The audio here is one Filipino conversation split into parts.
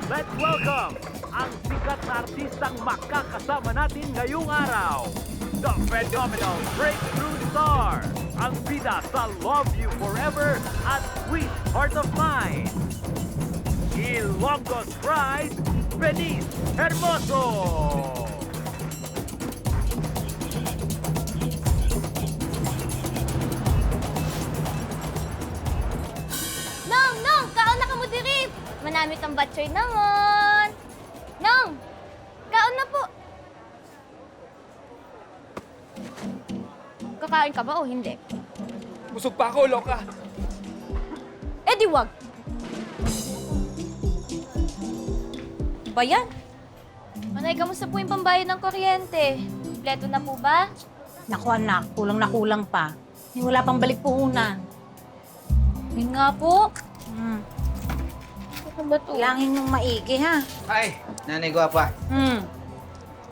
Let's welcome ang sikat na artistang makakasama natin ngayong araw. The phenomenal breakthrough star. Ang bida sa Love You Forever at Sweet Heart of Mine. Ilonggo's Pride, Venice Hermoso. Nong! Kaon na ka mo diri! Manamit ang batsoy namon! Nong! Kaon na po! Kakain ka ba o hindi? Busog pa ako, loka. Eh di wag! Bayan? Manay, kamusta po yung pambayad ng kuryente? Kompleto na po ba? Naku anak, kulang na kulang pa. Wala pang balik puhunan. Yun nga po. Ano ba to? Langin yung maigi, ha? Ay, nanay gwapa.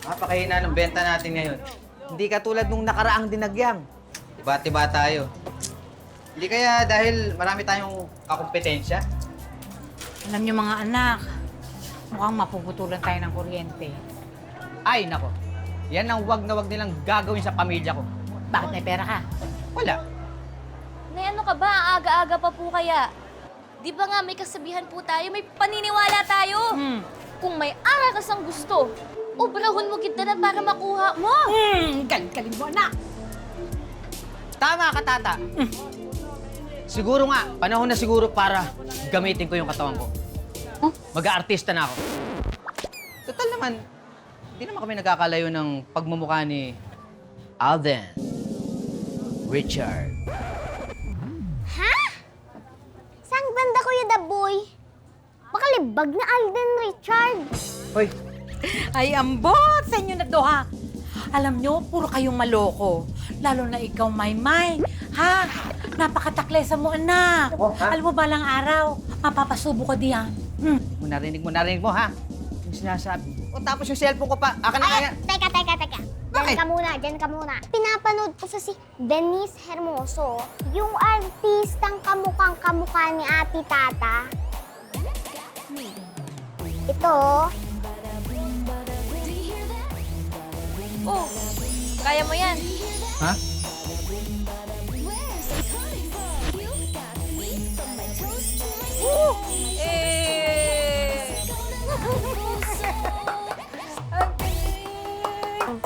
Napakahina ng benta natin ngayon. Hindi katulad nung nakaraang dinagyang. Tiba-tiba tayo. Hindi kaya dahil marami tayong kakompetensya? Alam niyo mga anak, mukhang mapuputulan tayo ng kuryente. Ay, nako. Yan ang wag na wag nilang gagawin sa pamilya ko. Bakit may pera ka? Wala. Nay, ano ka ba? Ang aga-aga pa po kaya. Di ba nga may kasabihan po tayo, may paniniwala tayo. Kung may arakas ang gusto, obrahon mo kita na para makuha mo. Galing mo, anak! Tama ka, tata. Siguro nga, panahon na siguro para gamitin ko yung katawan ko. Mag-aartista na ako. Total naman, hindi naman kami nagkakalayo ng pagmumukha ni Alden Richard. Ha? Sang banda Kuya Daboy? Baka libag na Alden Richard. Hoy, Ay, ambot sa inyo na to, ha? Alam nyo, puro kayong maloko. Lalo na ikaw, Maymay. Ha? Napakataklesa mo, anak. Ako, ha? Alam mo ba lang araw, mapapasubo ka diyan. narinig mo, ha? Yung sinasabi. O tapos yung cellphone ko pa. Akin na kaya. Teka. Bakit? Diyan ka muna. Pinapanood ko sa si Denise Hermoso, yung artistang kamukhang-kamukha ni Ate Tata. Ito. Oh, kaya mo yan. Ha?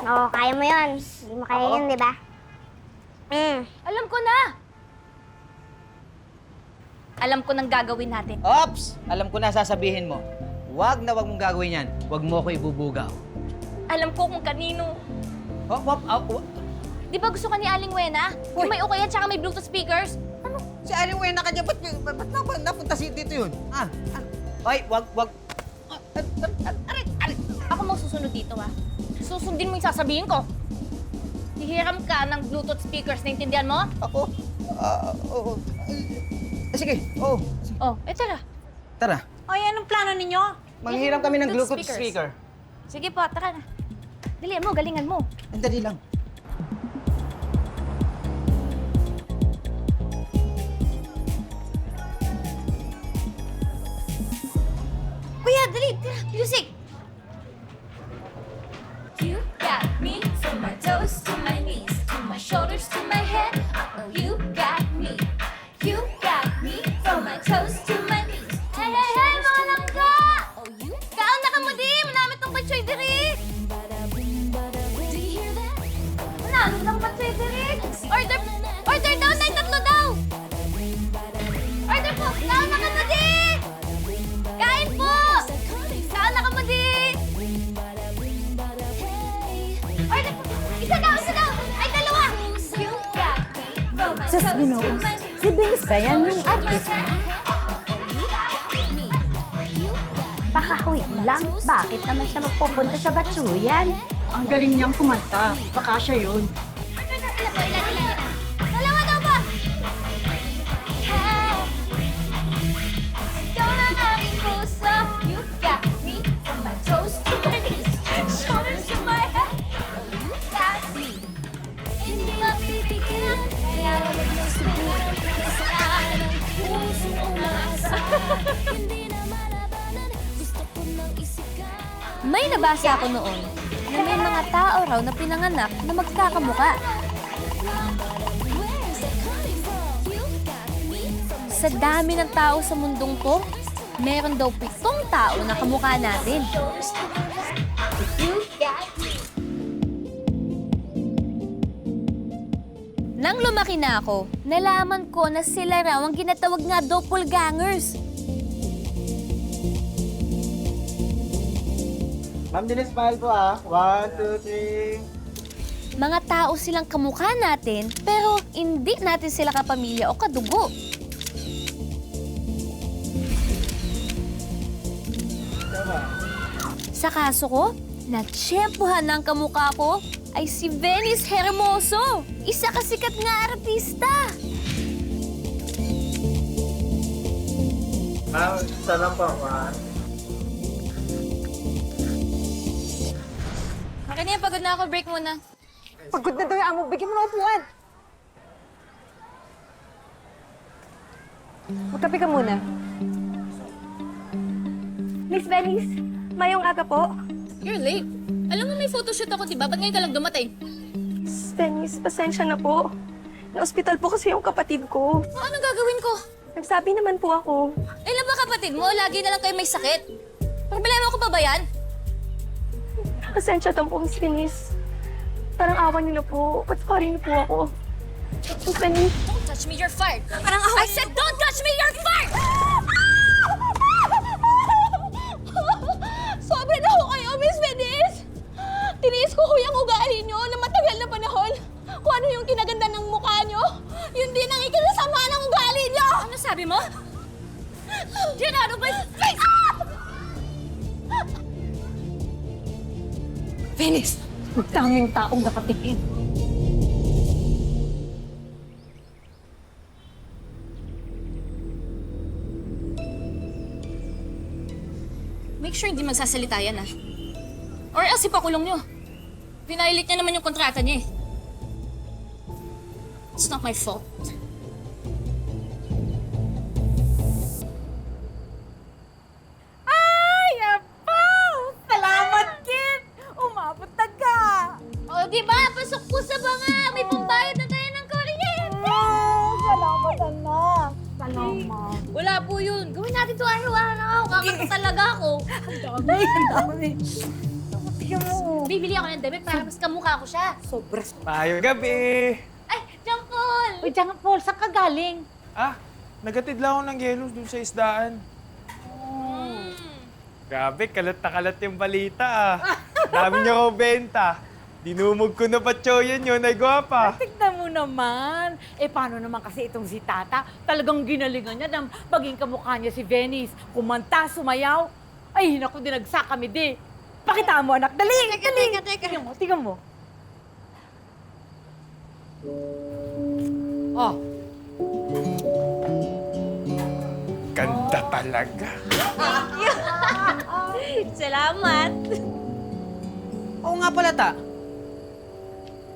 Oo, kaya mo yun. Hindi mo kaya yun, di ba? Alam ko na! Alam ko nang gagawin natin. Ops! Alam ko na sasabihin mo. Wag na wag mong gagawin yan. Wag mo ko ibubugaw. Alam ko kung kanino. Di ba gusto ka ni Aling Wena? Yung may okay at saka may Bluetooth speakers? Si Aling Wena ka dyan. Ba't napunta dito yun? Ay, wag. Ako mo susunod dito, ha? Susundin mo yung sasabihin ko. Hihiram ka ng Bluetooth speakers, naintindihan mo? Ako? Oo. Sige, oo. Oh, tara. Tara. Ay, anong plano ninyo? Manghiram kami ng Bluetooth Bluetooth speaker. Sige po, tara na. Dalian mo, galingan mo. Ang dali lang. Kuya, dali, tira, music! You got me from my toes to my knees, to my shoulders to my head. Oh, you got me. You got me from my toes to my knees. Hey, mga langga! Kaon na ka mo di! Manamit ng batsoy diri! Manamit ng batsoy diri! Order daw! Tay, tatlo daw! Order po! Kaon na ka mo di! Kain po! Kaon na ka mo di! Order po! Isa daw! Ay, dalawa! You got me from my Sus, toes to Ginoo. my knees. Si Vince ba yan yung artist? Pakahawig lang. Bakit naman siya magpupunta sa Batsuyan? Ang galing niyang kumanta. Baka siya yun. Ilan? Dalawa daw ba? Ikaw na ang aking puso. You got me from my toes to my knees, shoulders to my head. You got me. Hindi mapipigilan. Kaya wala mo subukan. Kasalanan ng puso umasa. Hindi na malabanan. Gusto ko May nabasa ako noon na may mga tao raw na pinanganak na magkakamuka. Sa dami ng tao sa mundong to, meron daw 7 tao na kamukha natin. Nang lumaki na ako, nalaman ko na sila raw ang ginatawag nga doppelgangers. Ma'am Denise, smile po ah. 1, 2, 3. Mga tao silang kamukha natin, pero hindi natin sila kapamilya o kadugo. Sa kaso ko, natsyempohan ng kamukha ko ay si Venice Hermoso, isa kasikat nga artista. Ma'am, salam po. 1. Okay na yan, pagod na ako. Break muna. Pagod na daw yung amo. Bigyan mo na upuan. Magkape ka muna. Miss Venice, mayong aga po. You're late. Alam mo may photoshoot ako, diba? Ba't ngayon ka lang dumating? Miss Venice, pasensya na po. Na-hospital po kasi yung kapatid ko. O, anong gagawin ko? Nagsabi naman po ako. Ilan ba kapatid mo? Lagi na lang kayo may sakit. Problema ko pa ba yan? Pasensya lang po, Miss Venice. Parang awa niyo na po. Patparin niyo po ako. Miss Venice. Don't touch me, you're fired. Parang I said, don't touch me, you're fired! Sobra na ho kayo, Miss Venice! Tiniis ko ho yung ugali nyo na matagal na panahon. Kung ano yung kinaganda ng mukha nyo, yun din ang ikinasama ng ugali nyo! Ano sabi mo? Get out of my face! Venice, ang daming taong nakatingin. Make sure hindi magsasalita yan, ah. Or else ipakulong nyo. Vinailit niya naman yung kontrata niya, eh. It's not my fault. Ay, apo! Salamat, Kit! Umabot na ka! O, di ba? Pasok po sa banga! May pambayad na tayo ng kuryente! Salamat, anak! Salamat. Wala po yun. Gawin natin to araw-araw. Kakanta talaga ako. Ang dami. Tingnan mo. Bibili ako ng damit para mas kamukha ko siya. Sobra. Maayong gabi! Ay, Jampol! Uy, diyan nga, Paul, saan ka galing? Ah, nagatid lang ako ng yelos dun sa isdaan. Grabe, kalat na kalat yung balita ah. Dami niya ko benta. Dinumog ko na patsoyan yun, ay gwapa. Tignan mo naman. Eh, paano naman kasi itong si Tata? Talagang ginalingan niya ng maging kamukha niya si Venice. Kumanta, sumayaw. Ay, naku, dinagsak kami di. Pakita mo, anak. Dali, dali. Teka. Tingnan mo. Oh, Ganda talaga. Salamat. Oo nga pala, Ta.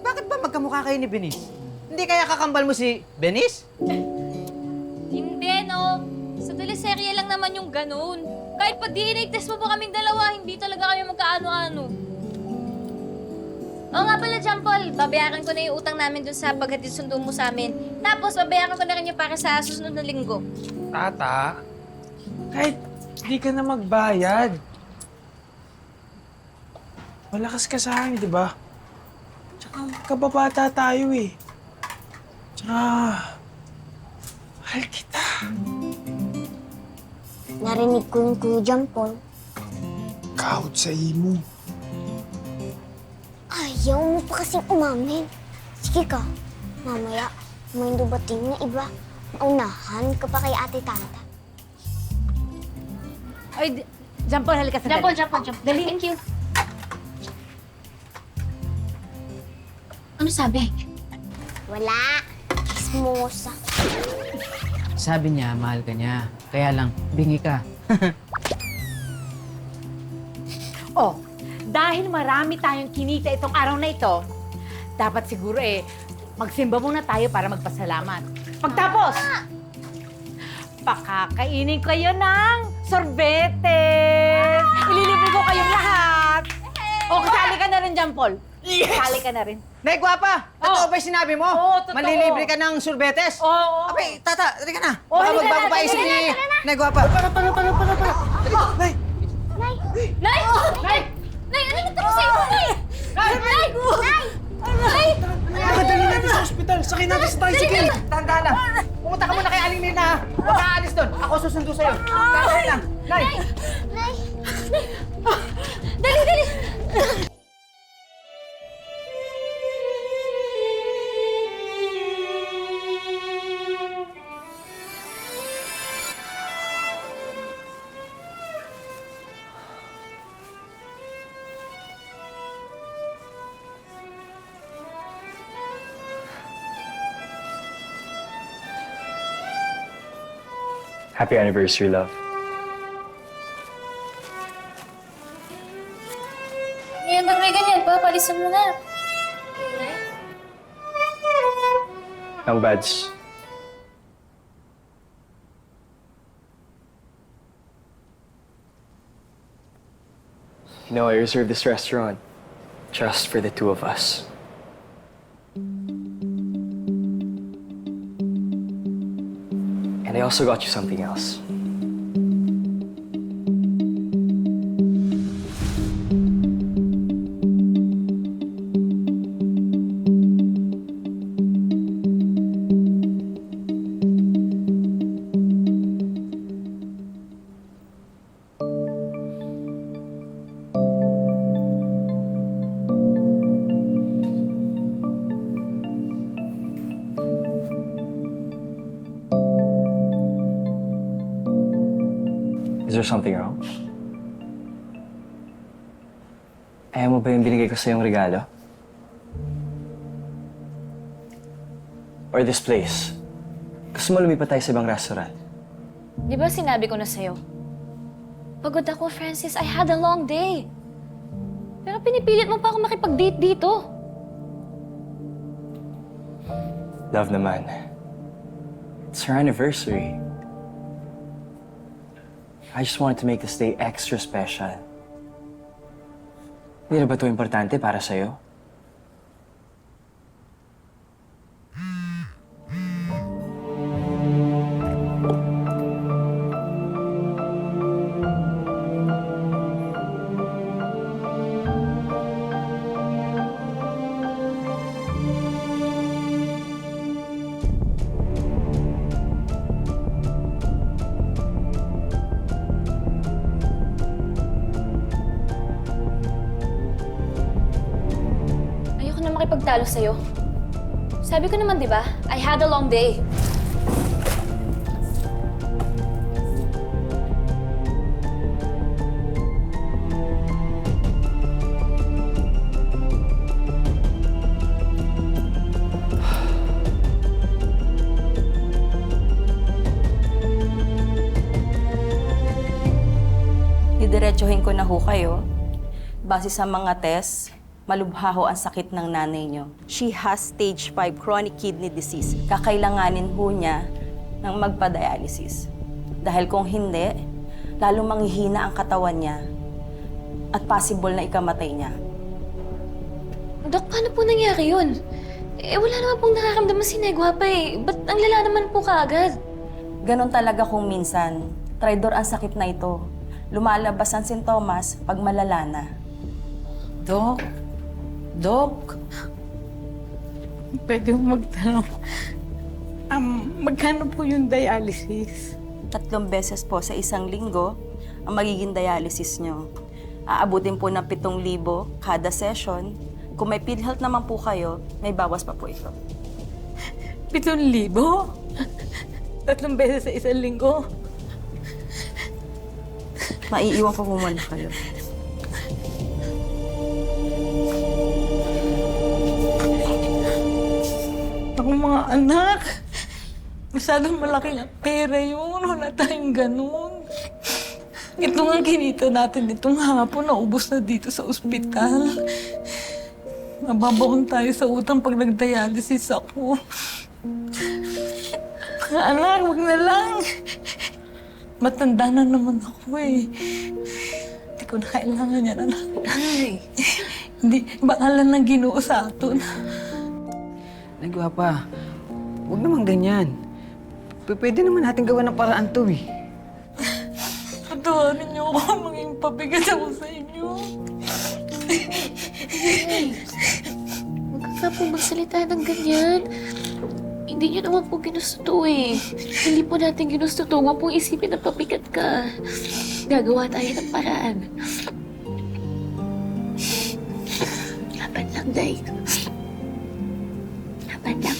Bakit ba magkamukha kayo ni Venice? Hindi kaya kakambal mo si Venice? Hindi, no. Sa teleserye lang naman yung ganun. Kahit pa DNA test mo pa kaming dalawa, hindi talaga kami magkaano-ano. Oo nga pala, Jampol. Babayaran ko na yung utang namin dun sa paghatid sundo mo sa amin. Tapos, babayaran ko na rin yung para sa susunod na linggo. Tata, kahit di ka na magbayad, malakas ka sa akin, di ba? Tsaka kababata tayo eh. Tsaka, mahal kita. Narinig ko yung Kuya Jampol. Kahit sa imo. Ayaw mo pa kasing umamin. Sige ka, mamaya, may dubating na iba. Maunahan ka pa kay Ate Tata. ay, Jampol, halika sa Jampol. Dali. Thank you. Ano sabi? Wala. Kismosa. Sabi niya, mahal ka niya. Kaya lang, bingi ka. Oh, dahil marami tayong kinita itong araw na ito, dapat siguro magsimba muna tayo para magpasalamat. Pagtapos, pakakainin kayo ng sorbetes. Ililibre ko kayong lahat. O, kasali ka na rin dyan, Paul. Kasali ka na rin. Nay, gwapa! Totoo ba yung sinabi mo? Oo, totoo. Malilibre ka ng sorbetes? Oo. Abay, tata, dali ka na. Oo, Baka halika magbago na, pa isip tara ni na, tara na. Nay, gwapa. Para. Dali, Nay. Nay! Nay! Nay, ano na tapos sa'yo, Nay? Nay! Nay! Nay! Madali natin sa ospital. Sakay natin sa tricycle. Tandaan lang. Pumunta ka muna kay Aling Mirna, ha? Huwag ka aalis doon. Ako susundo sa'yo. Tandaan lang. Nay! Nay! Dali, dali! Happy anniversary, love. Ngayon, ba't may ganyan pa? Palisan mo na. No bads. You know, I reserved this restaurant just for the two of us. And I also got you something else. Is there something wrong? Ayaw mo ba yung binigay ko sa yung regalo? Or this place? Gusto mo lumipat tayo sa ibang restaurant? Di ba sinabi ko na sa'yo? Pagod ako, Francis. I had a long day. Pero pinipilit mo pa ako makipag-date dito. Love naman. It's our anniversary. I just wanted to make this day extra special. Hindi na ba ito importante para sa'yo? Ayoko na makipagtalo sa'yo. Sabi ko naman, di ba? I had a long day. Didiretsuhin ko na ho kayo. Base sa mga test, malubha ho ang sakit ng nanay niyo. She has stage 5 chronic kidney disease. Kakailanganin ho niya ng magpa-dialysis. Dahil kung hindi, lalong manghihina ang katawan niya at possible na ikamatay niya. Dok, paano po nangyari yun? Eh, wala naman pong nakakamdaman si Negwa pa eh. Ba't ang lala naman po kaagad? Ganon talaga kung minsan. Traidor ang sakit na ito. Lumalabas ang sintomas pag malala na. Dok, pwede mo magtanong. Magkano po yung dialysis? 3 beses po sa isang linggo ang magiging dialysis nyo. Aabutin po ng 7,000 kada session. Kung may PhilHealth naman po kayo, may bawas pa po ito. 7,000? 3 beses sa isang linggo? Maiiwan ko po muna kayo. Ako mga anak, masyadong malaki ang pera yun. Wala tayong ganun. Ito nga kinita natin itong hapon, naubos na dito sa ospital. Mababaon tayo sa utang pag nag-dialysis ako. Mga anak, wag na lang. Matanda na naman ako eh. Hindi ko na kailangan yan, anak. Hindi, bakalan ng Ginoo sa aton. Nagwapa, huwag naman ganyan. Pwede naman natin gawa ng paraan to eh. Patawarin niyo ako, maging pabigat ako sa inyo. Huwag ka po magsalita ng ganyan. Hindi niyo naman po ginusto to eh. Hindi po natin ginusto to. Huwag pong isipin na pabigat ka. Gagawa tayo ng paraan. Laban lang, Day. Laban lang.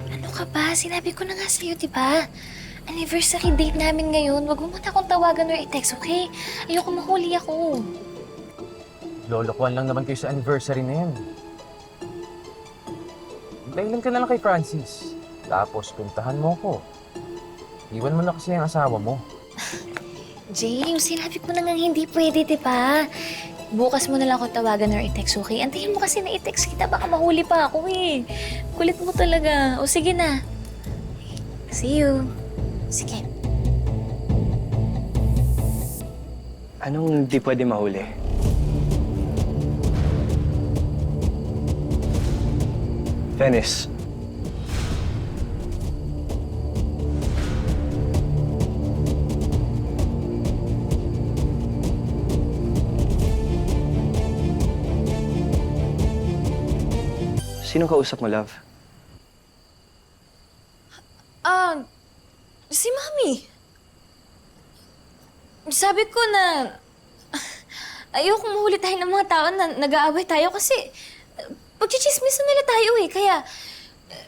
Ano ka ba? Sinabi ko na nga sa'yo, di ba? Anniversary date namin ngayon. Wag mo muna akong tawagan or i-text, okay? Ayoko mahuli ako. Lolokohan lang naman kayo sa anniversary na yan. Dahilan ka na lang kay Francis. Tapos puntahan mo ko. Iwan mo na kasi ang asawa mo. James, sinabi ko na nga hindi pwede, di ba? Bukas mo na lang ako tawagan or i-text, okay? Antayin mo kasi na i-text kita. Baka mahuli pa ako eh. Kulit mo talaga. O sige na. See you. Sige. Anong di pwede mahuli? Venice. Sino kausap mo, love? Si Mami. Sabi ko na ayoko mahuli tayo ng mga tao na nag-aaway tayo kasi pagchichismisan nila tayo eh. Kaya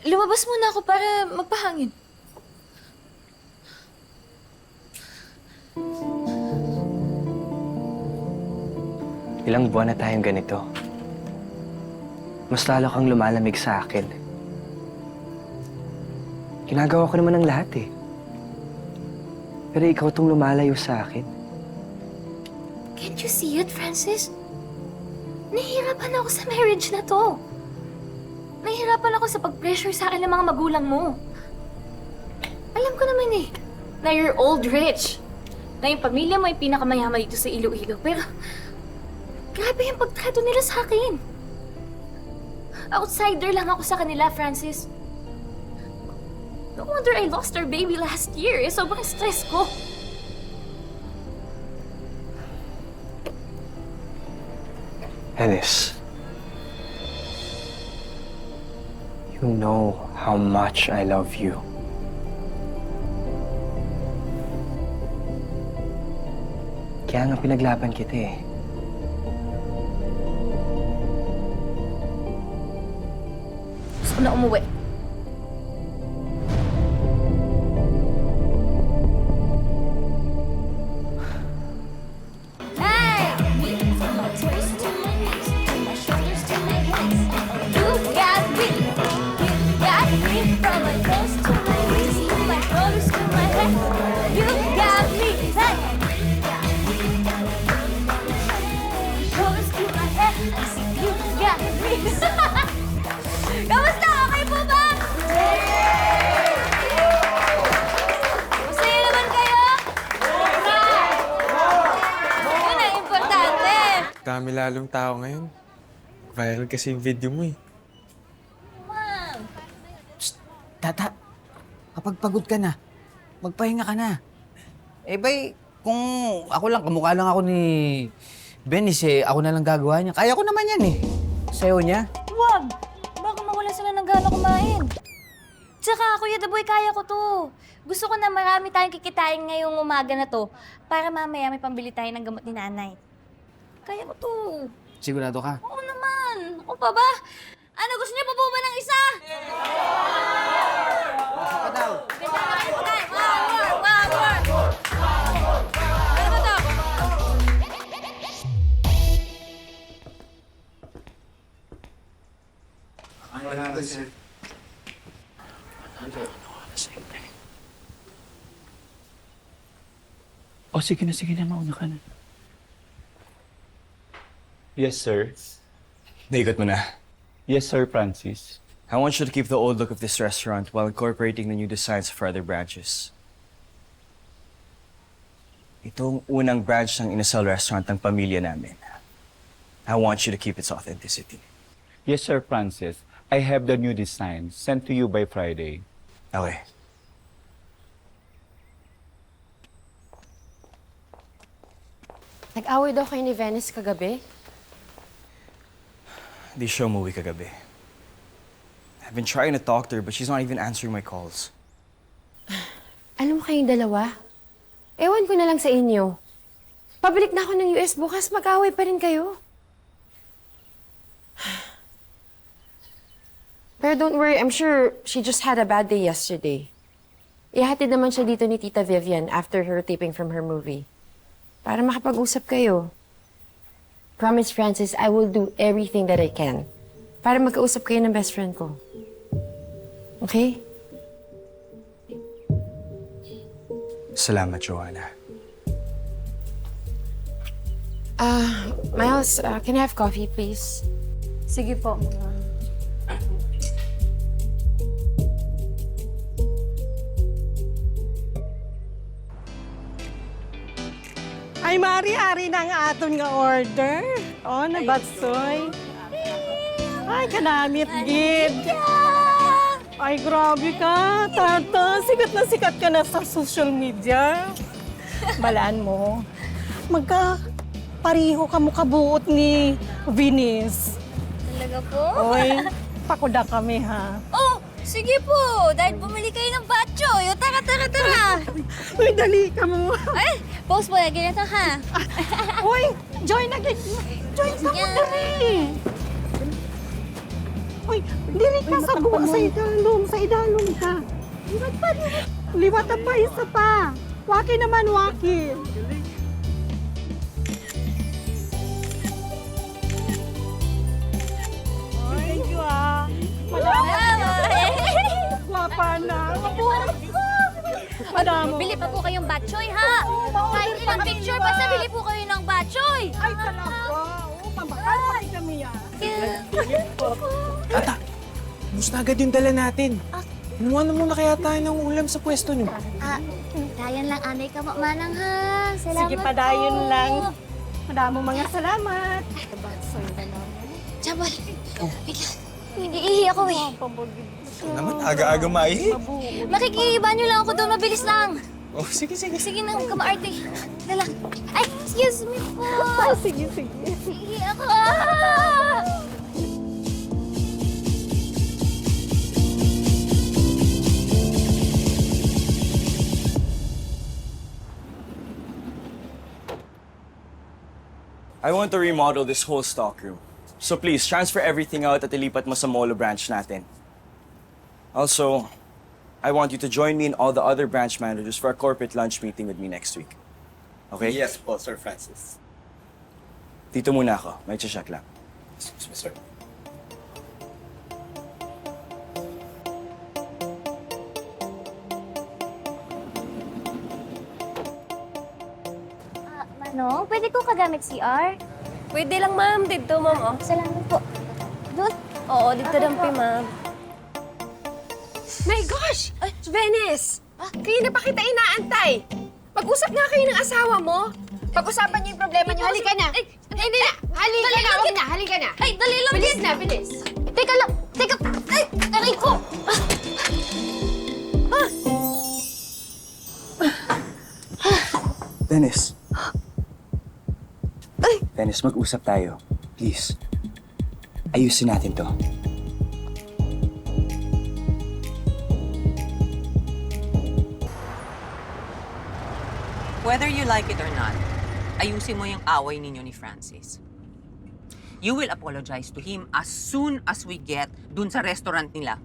lumabas muna ako para magpahangin. Ilang buwan na tayong ganito. Mas lalo kang lumalamig sa akin. Ginagawa ko naman ang lahat eh. Pero ikaw tong lumalayo sa akin. Can't you see it, Francis? Nahihirapan ako sa marriage na to. Nahihirapan ako sa pag-pressure sa akin ng mga magulang mo. Alam ko naman eh, na you're old rich. Na yung pamilya mo ay pinakamayaman dito sa Iloilo. Pero, grabe yung pagtrato nila sa akin. Outsider lang ako sa kanila, Francis. No wonder I lost our baby last year. Sobrang stress ko. Venice. You know how much I love you. Kaya nga pinaglaban kita eh. Gusto ko na umuwi. Kamusta? Okay po ba? Masaya naman kayo? Yun ang importante. Dami lalong tao ngayon. Viral kasi yung video mo eh. Ma'am. Tata, kapag pagod ka na, magpahinga ka na. Eh bay, kung ako lang, kamukha lang ako ni Venice eh, ako na lang gagawa niya. Kaya ko naman yan eh. Sayo niya. Wag! Baka mawala sila ng gana kumain. Tsaka, Kuya Daboy, kaya ko to. Gusto ko na marami tayong kikitain ngayong umaga na to para mamaya may pambili tayo ng gamot ni nanay. Kaya ko to. Sigurado ka? Oo naman. Ako pa ba? Ano, gusto niyo pa po ba ng isa? Isa pa daw. Ganda na kayo pagkain. One more. Ano ba to? O sige na, mauna ka na. Yes, sir. Naikot mo na. Yes, sir, Francis. I want you to keep the old look of this restaurant while incorporating the new designs for other branches. Itong unang branch ng Inasal Restaurant ng pamilya namin. I want you to keep its authenticity. Yes, sir, Francis. I have the new design sent to you by Friday. Okay. Nag-away daw kayo ni Venice kagabi? Di siya umuwi kagabi. I've been trying to talk to her, but she's not even answering my calls. Alam mo kayong dalawa? Ewan ko na lang sa inyo. Pabalik na ako ng US bukas, mag-away pa rin kayo. Pero don't worry, I'm sure she just had a bad day yesterday. Ihatid naman siya dito ni Tita Vivian after her taping from her movie. Para makapag-usap kayo. Promise, Francis, I will do everything that I can para magkausap kayo ng best friend ko. Okay? Salamat, Joanna. Miles, can I have coffee, please? Sige po. Ay, Mari-ari na ang aton nga order. Oh, nabatsoy. Ay, kanamit, gid. Ay, grabe ka, Tata. Sikat ka na sa social media. Balaan mo. Magka-pariho ka mo kabuot ni Venice. Talaga po? Oy, pakuda kami, ha? Oh, sige po. Dahil bumili kayo ng batchoy. O, tara. Uy, dali ka mo. Ay, post po. Ganito ha. Uy, join na, join ka mo, dali. Uy, dili ka sa buwa, sa idalong ka. Liwat pa. Liwat pa, isa pa. Waki naman, waki. Thank you, ah. Guwapa na. Madamo. Bili pa po kayong batchoy, ha? Kahit ilang picture, basta bili po kayo ng batchoy. Ay, talaga. Pambakal pa kami, ah. Tata, gusto agad yung dala natin. Kumuha na muna kaya tayo ng ulam sa pwesto niyo. Dayan lang, anay ka manang, ha? Salamat Sige, padayon lang. Madamo mga salamat. Jabal, iihi ako eh. Naman, aga-aga maihi. Makikiba niyo lang ako doon, mabilis lang. Oh, sige. Sige na, huwag ka maarte. Dala. Ay, excuse me po. Sige. Iihi ako. I want to remodel this whole stockroom. So please, transfer everything out at ilipat mo sa Molo branch natin. Also, I want you to join me and all the other branch managers for a corporate lunch meeting with me next week. Okay? Yes po, Sir Francis. Dito muna ako. May check lang. Excuse me, sir. Manong, pwede ko kagamit CR? Pwede lang, ma'am. Dito, ma'am. Oh. Salamat po. Doon? Oo, dito dampi, ma'am. My gosh! Venice! Kayo na pa kita inaantay. Mag-usap nga kayo ng asawa mo. Pag-usapan niyo yung problema niyo. Halika na. Hindi na. Halika na. Ay, dali lang. Bilis na, bilis. Teka lang. Ay, aray ko. Dennis. Dennis, mag-usap tayo. Please. Ayusin natin to. Whether you like it or not, ayusin mo yung away ninyo ni Francis. You will apologize to him as soon as we get dun sa restaurant nila.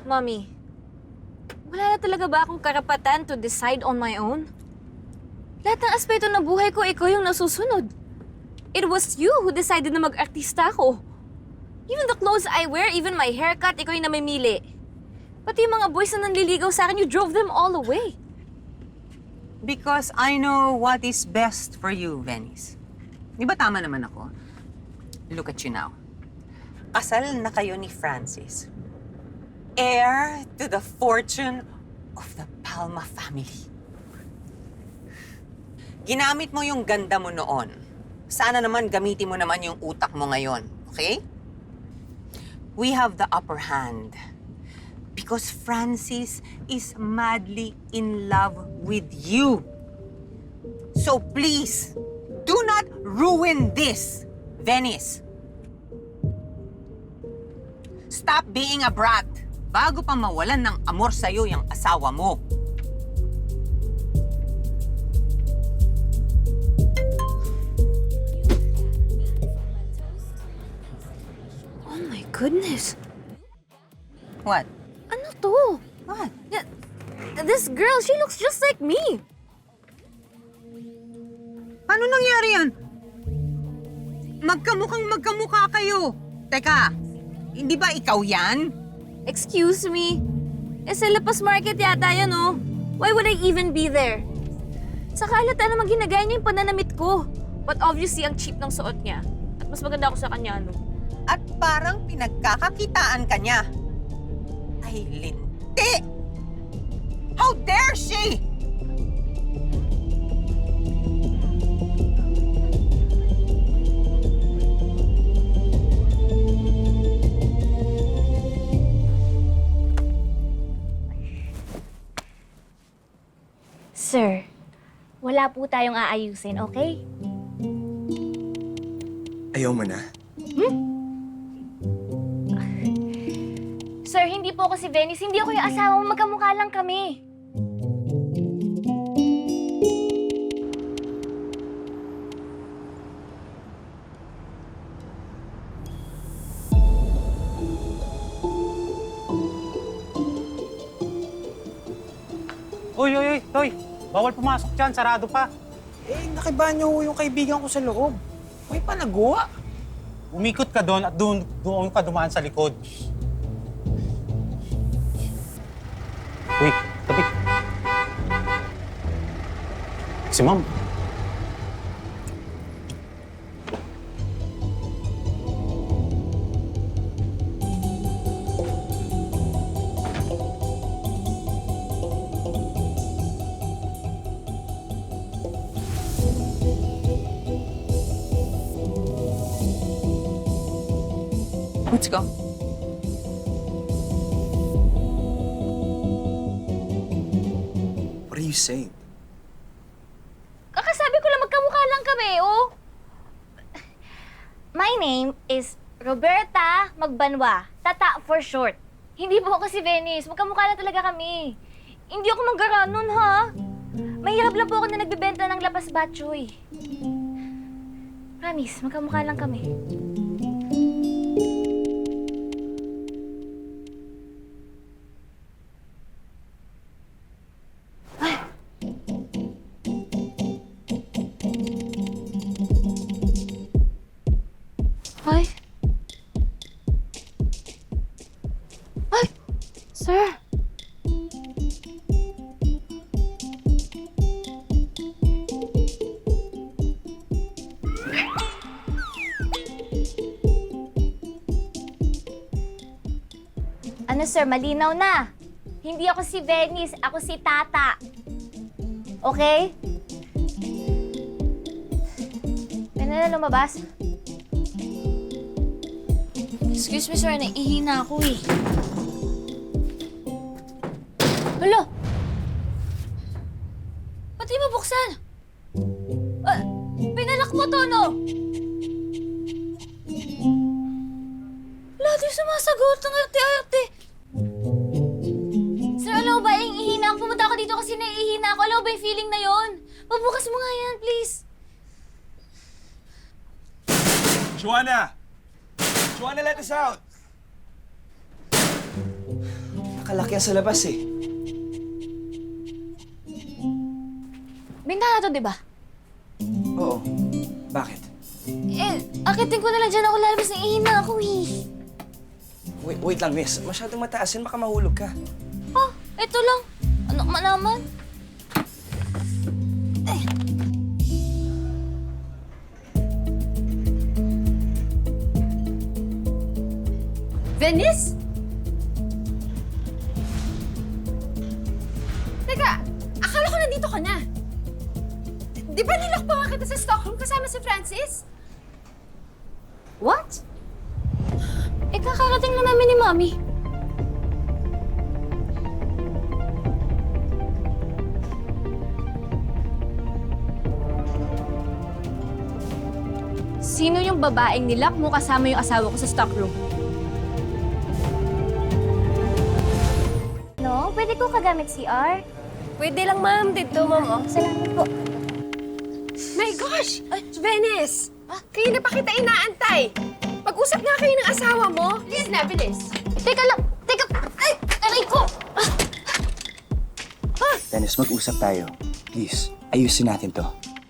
Mommy, wala na talaga ba akong karapatan to decide on my own? Lahat ng aspeto ng buhay ko, ikaw yung nasusunod. It was you who decided na mag-artista ako. Even the clothes I wear, even my haircut, ikaw yung namimili. Pati yung mga boys na nanliligaw sa akin, you drove them all away. Because I know what is best for you, Venice. Di ba tama naman ako? Look at you now. Kasal na kayo ni Francis. Heir to the fortune of the Palma family. Ginamit mo yung ganda mo noon. Sana naman gamitin mo naman yung utak mo ngayon, okay? We have the upper hand. Because Francis is madly in love with you. So please, do not ruin this, Venice. Stop being a brat bago pa mawalan ng amor sa'yo yung asawa mo. Oh my goodness. What? Ano to? What? This girl, she looks just like me. Paano nangyari yan? Magkamukha kayo. Teka, hindi ba ikaw yan? Excuse me? Sa Lapas Market yata yan, oh. Why would I even be there? Saka halata naman ginagaya niya yung pananamit ko. But obviously, ang cheap ng suot niya. At mas maganda ako sa kanya, ano? At parang pinagkakakitaan ka niya. Ay, linti! How dare she! Sir, wala po tayong aayusin, okay? Ayaw mo na? Sir, hindi po ako si Venice. Hindi ako yung asawa mo. Magkamukha lang kami. Uy, Toy! Bawal pumasok dyan, sarado pa. Nakibanyo ho yung kaibigan ko sa loob. May panagawa. Umikot ka doon at doon ka dumaan sa likod. Uy, tabi. Si Ma'am. Let's go. What are you saying? Kakasabi ko lang magkamukha lang kami, oh. My name is Roberta Magbanwa. Tata for short. Hindi po ako si Venice. Magkamukha lang talaga kami. Hindi ako manggaranon, ha? Mahirap lang po ako na nagbebenta ng lapas batchoy. Promise, magkamukha lang kami. Ay. Ay! Sir! Ano sir, malinaw na. Hindi ako si Venice, ako si Tata. Okay? Pwede na lumabas? Excuse me, sir. Naihina ako eh. Hala! Ba't di mabuksan? Pinalak mo to, no? Wala di sumasagot ng arte-arte. Sir, alam mo ba, ihina ako. Pumunta ako dito kasi naiihina ako. Alam mo ba yung feeling na yon? Pabukas mo nga yan, please. Joanna! Joanna, let us out! Nakalaki yan sa labas eh. Bintana to, di ba? Oo. Bakit? Akitin ko na lang dyan ako lalabas na ihina ako eh. Wait lang, miss. Masyadong mataas yan. Baka mahulog ka. Oh, eto lang. Ano ka naman? Venice? Teka, akala ko nandito ka na. Di ba nilak pa nga kita sa stockroom kasama si Francis? What? Eh, kakarating lang namin ni Mami. Sino yung babaeng nilak mo kasama yung asawa ko sa stockroom? No, pwede ko kagamit CR. Pwede lang, ma'am. Dito, ma'am. Oh. Salamat po. My gosh! Venice! Kayo na pa kita inaantay. Pag-usap nga kayo ng asawa mo. Please na, Venice. Teka lang! Teka! Ay! Aray ko! Dennis, mag-usap tayo. Please, ayusin natin to.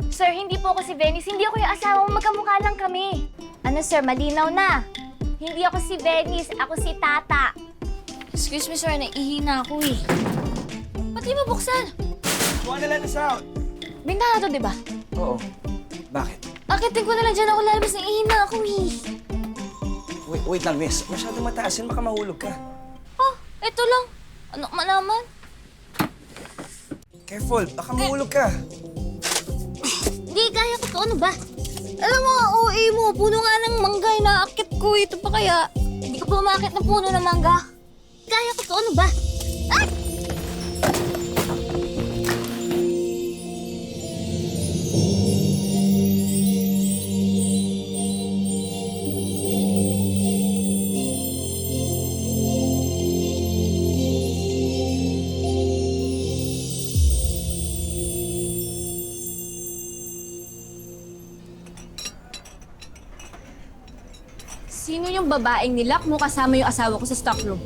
Sir, hindi po ako si Venice. Hindi ako yung asawa mo. Magkamukha lang kami. Ano, sir? Malinaw na. Hindi ako si Venice. Ako si Tata. Excuse me, sir. Naihina ako eh. Ba't di mabuksan? Wanna let us out? Bintana to, di ba? Oo. Bakit? Akitin ko na lang dyan ako lalabas. Naihina ako eh. Wait lang, miss. Masyadong mataas yan. Baka mahulog ka. Oh, eto lang. Ano ka malaman? Careful. Baka mahulog ka. Hindi, kaya ko to. Ano ba? Alam mo, OA mo. Puno nga ng mangga. Inaakit ko. Ito pa kaya. Hindi ko pa umakit ng puno ng mangga. Kaya ko to. Ano ba? Ay! Sino yung babaeng nilak mo kasama yung asawa ko sa stockroom?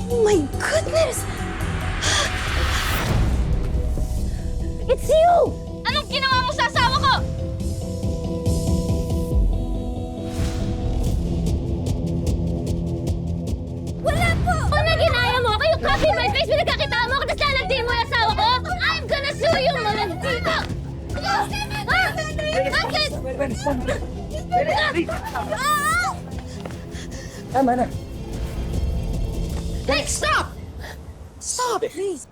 Oh my goodness! It's you! Anong ginawa mo sa asawa ko? Wala po! Kung na ginaya mo ako, you copy my face, pinagkakita mo ako, tapos lalagdiin mo yung asawa ko? I'm gonna sue you, mga dito! Bakit? Tama na. Hey, stop! Stop, please.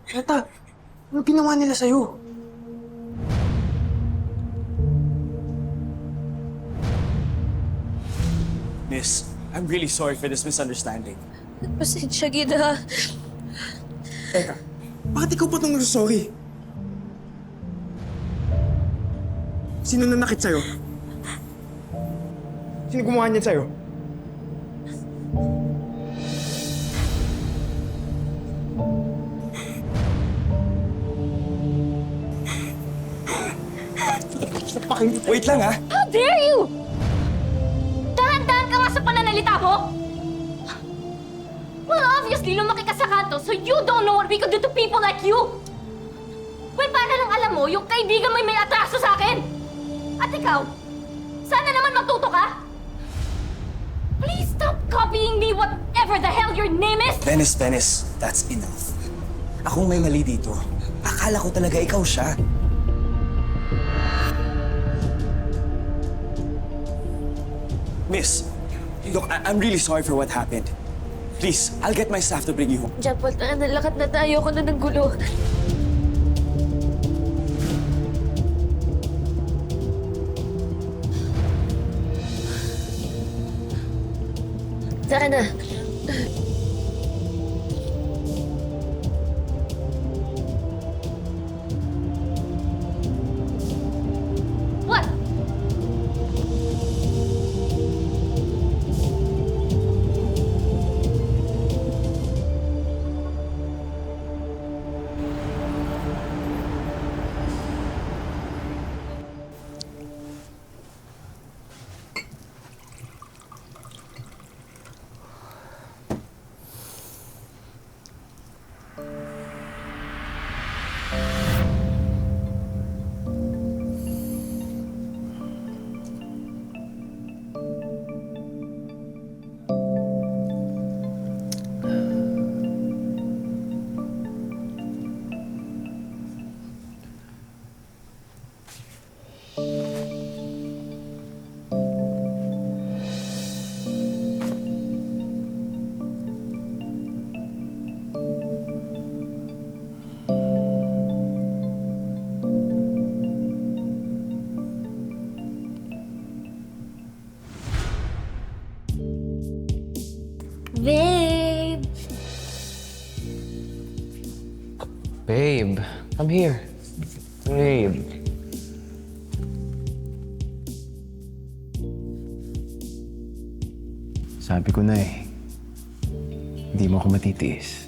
Tata, ano ginawa nila sa'yo? Miss, I'm really sorry for this misunderstanding. Pasensya, Gida. Teka, bakit ikaw pa itong sorry? Sino nanakit sa'yo? Sino gumawa niyan sa'yo? Wait lang, ha? How dare you! Dahan-dahan ka nga sa pananalita mo! Well, obviously, lumaki ka sa kanto, so you don't know what we could do to people like you! Well, paano lang alam mo, yung kaibigan mo may atraso sa akin? At ikaw, sana naman matuto ka? Please stop copying me, whatever the hell your name is! Dennis, that's enough. Akong may mali dito. Akala ko talaga ikaw siya. Miss, look, I'm really sorry for what happened. Please, I'll get my staff to bring you home. John Paul, nalakat na tayo. Ako na ng gulo. Tara na. What? Babe, come here. Babe. Sabi ko na eh, hindi mo ako matitiis.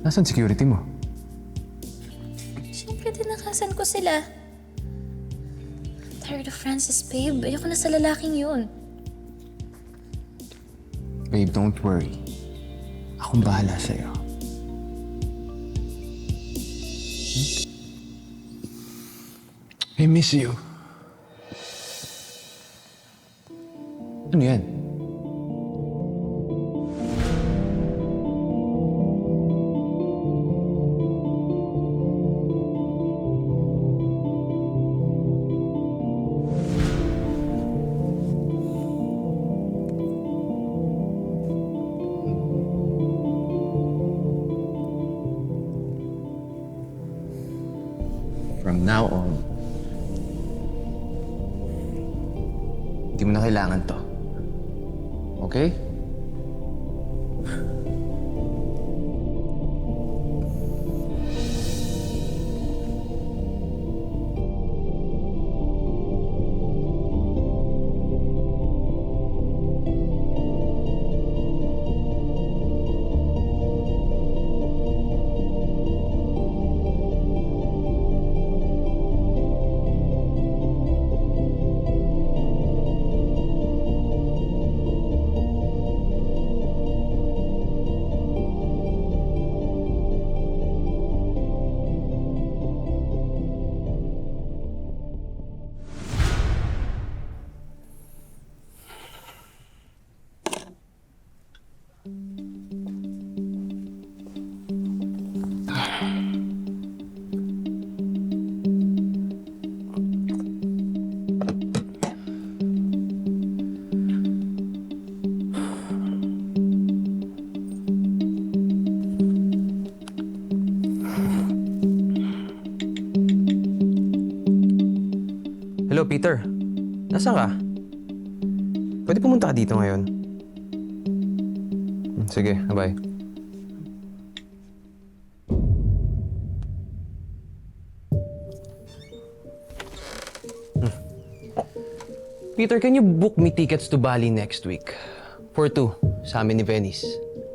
Nasaan security mo? Siyempre, tinakasan ko sila. Tired of Francis, babe. Ayoko na sa lalaking yun. Babe, don't worry. Akong bahala sa'yo. I miss you. Ano yan? From now on, hindi mo na kailangan to. Okay? Hello, Peter. Nasaan ka? Pwede pumunta ka dito ngayon. Sige, bye. Peter, can you book me tickets to Bali next week? For 2, sa amin ni Venice.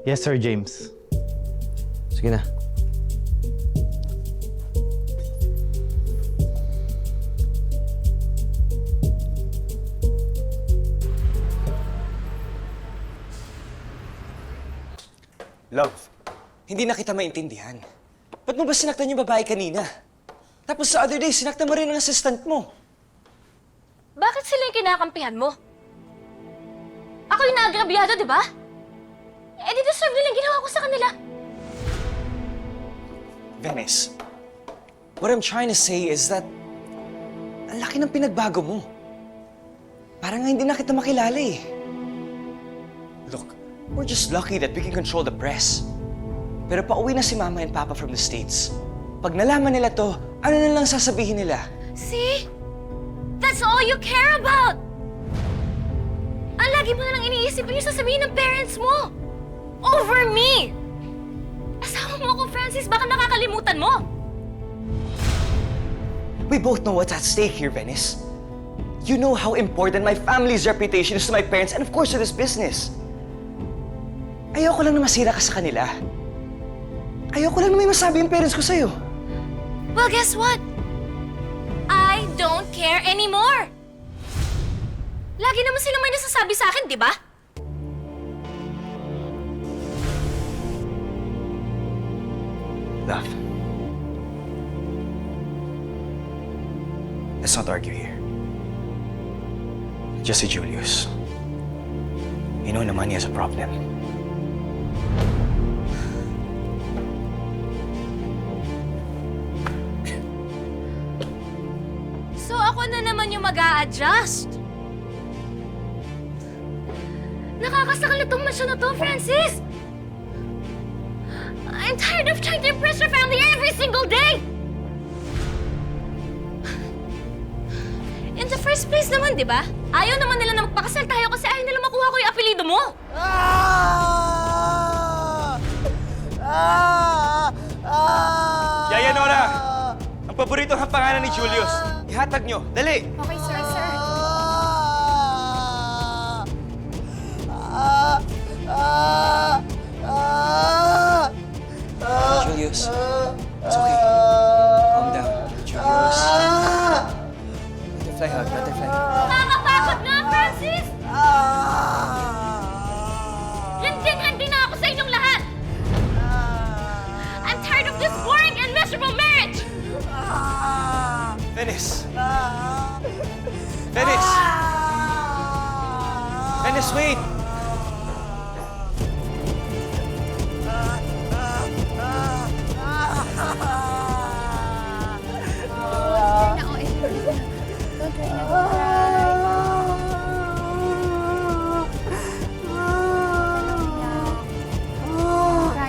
Yes, Sir James. Sige na. Love, hindi na kita maintindihan. Ba't mo ba sinaktan yung babae kanina? Tapos sa other day, sinaktan mo rin ang assistant mo. Bakit sila yung kinakampihan mo? Ako yung naagrabyado, di ba? Eh, di deserve nila yung ginawa ko sa kanila. Venice, what I'm trying to say is that ang laki ng pinagbago mo. Parang nga hindi na kita makilala eh. Look, we're just lucky that we can control the press. Pero pauwi na si Mama and Papa from the States. Pag nalaman nila to, ano na lang sasabihin nila? See? That's all you care about! Ang lagi mo na lang iniisip yung sasabihin ng parents mo! Over me! Asawa mo ako, Francis, baka nakakalimutan mo! We both know what's at stake here, Venice. You know how important my family's reputation is to my parents and of course to this business. Ayoko lang na masira ka sa kanila. Ayoko lang na may masabi yung parents ko sa'yo. Well, guess what? I don't care anymore! Lagi naman silang may nasasabi sa akin, di ba? Love. Let's not argue here. Just si Julius. You know naman he has a problem. So ako na naman yung mag-a-adjust. Nakakasakal na tong mansyon na to, Francis! I'm tired of trying to impress your family every single day! In the first place naman, di ba? Ayaw naman nila na magpakasal tayo kasi ayaw nila makuha ko yung apelido mo! Yaya Nora! Ang paborito ng pangalan ni Julius. Ihatag nyo. Dali! Okay, sir. Julius. It's okay. Calm down. Julius. Butterfly hug, butterfly. Nakakapagod na, Francis! Handi na ako sa inyong lahat! I'm tired of this boring and miserable marriage! Venice! Venice! Venice, wait!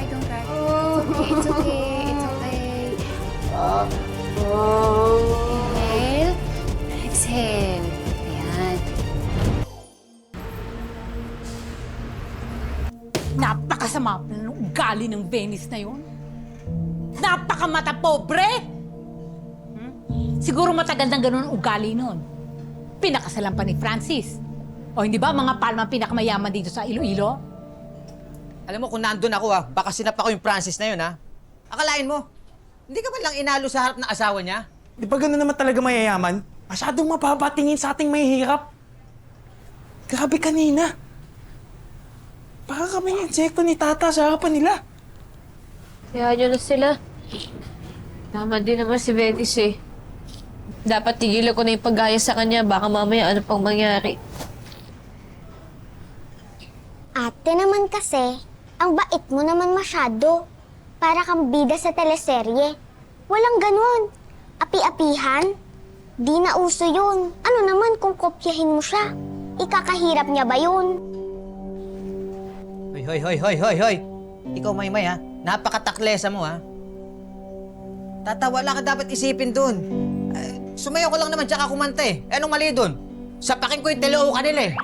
Don't cry. It's okay. Inhale. Exhale. Ayan. Napakasama ng ugali ng Venice na yun. Napakamata pobre! Siguro matagal nang ganun ang ugali nun. Pinakasalan pa ni Francis. O hindi ba mga palma ang pinakamayaman dito sa Iloilo? Alam mo, kung nandun ako baka sinapa ko yung Francis na yun Akalain mo, hindi ka ba lang inalo sa harap ng asawa niya? Di ba gano'n naman talaga mayayaman? Masyadong mababatingin sa ating mahihirap. Grabe kanina. Baka kami yung insekto ni Tata sa harapan nila. Kaya nyo na sila. Tama din naman si Venice eh. Dapat tigilan ko na yung paggaya sa kanya. Baka mamaya ano pang mangyari. Ate naman kasi, ang bait mo naman masyado. Para kang bida sa teleserye. Walang ganun. Api-apihan. Di na uso yun. Ano naman kung kopyahin mo siya? Ikakahirap niya ba yun? Hoy. Ikaw, Maymay, Napakataklesa mo, Tata, wala ka dapat isipin dun. Sumayaw ko lang naman tsaka kumanta Anong mali dun? Sapakin ko yung teleo kanila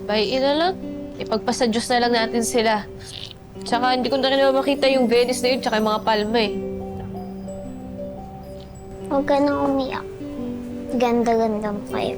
Bayin na lang. Ipagpasa Diyos na lang natin sila. Tsaka hindi ko na rin makita yung Venice na yun tsaka yung mga palma Huwag ka nang umiyak. Ganda-ganda mo kayo.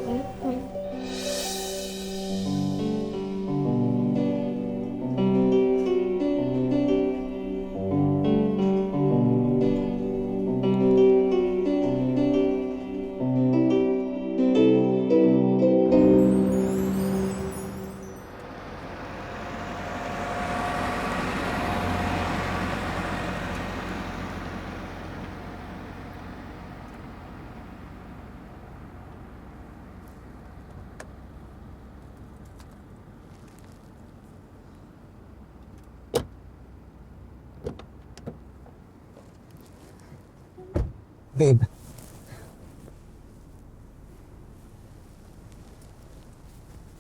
Babe,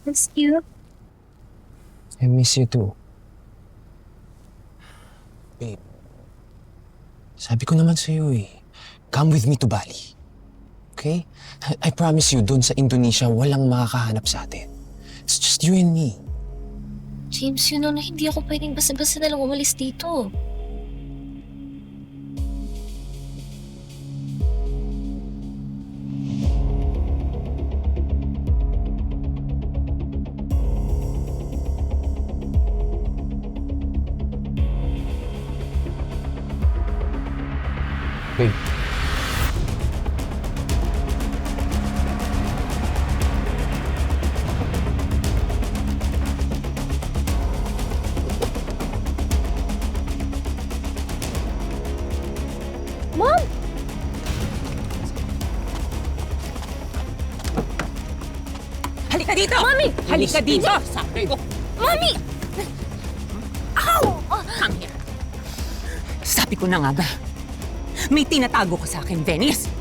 That's cute. I miss you too. Babe, sabi ko naman sa'yo come with me to Bali. Okay? I promise you, doon sa Indonesia, walang makakahanap sa atin. It's just you and me. James, you know na hindi ako pwedeng basta-basta na lang umalis dito. Babe. Mom! Halika dito! Mami! Halika dito! Sabi ko! Mami! Ow! Come here. Sabi ko na nga ba, may tinatago ka sa akin, Venice.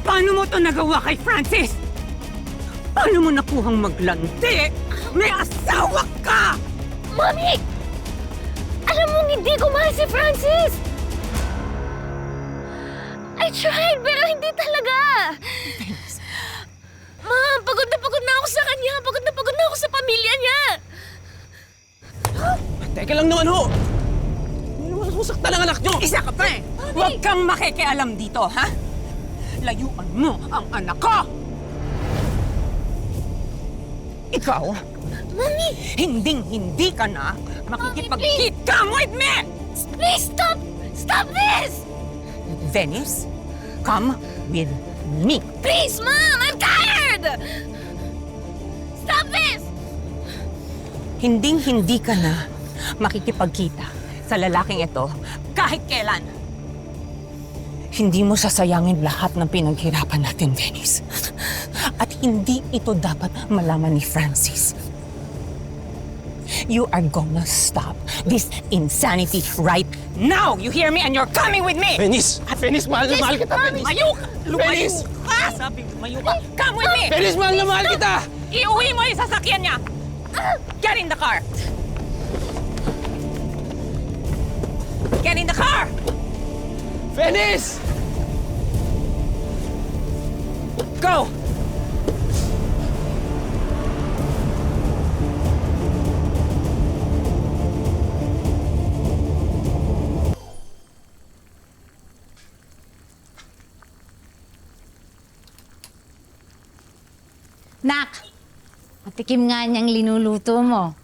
Paano mo to nagawa kay Francis? Paano mo nakuhang maglandi? May asawa ka! Mami! Alam mo, hindi ko mahal si Francis! I tried, pero hindi talaga! Ma'am, pagod na ako sa kanya! Pagod na ako sa pamilya niya! Teka lang naman ho! Hindi naman susaktan ang anak nyo! Isa ka pa eh! Huwag kang makikialam dito, ha? Layuan mo ang anak ko! Ikaw, Mommy! hinding-hindi ka na makikipag-come with me! Please stop! Stop this! Venice, come with me. Please, Mom! I'm tired! Stop this! Hinding-hindi ka na makikipagkita sa lalaking ito kahit kailan. Hindi mo sasayangin lahat ng pinaghirapan natin, Venice. At hindi ito dapat malaman ni Francis. You are gonna stop this insanity right now! You hear me? And you're coming with me! Venice! Venice, mahal na mahal kita, Venice! Lumayo ka! Lumayo Venice! ka! Sabing lumayo ka! Come with me! Venice, mahal na mahal kita! Iuwi mo yung sasakyan niya! Get in the car! Get in the car! Venice! Go! Nak, patikim nga niyang linuluto mo.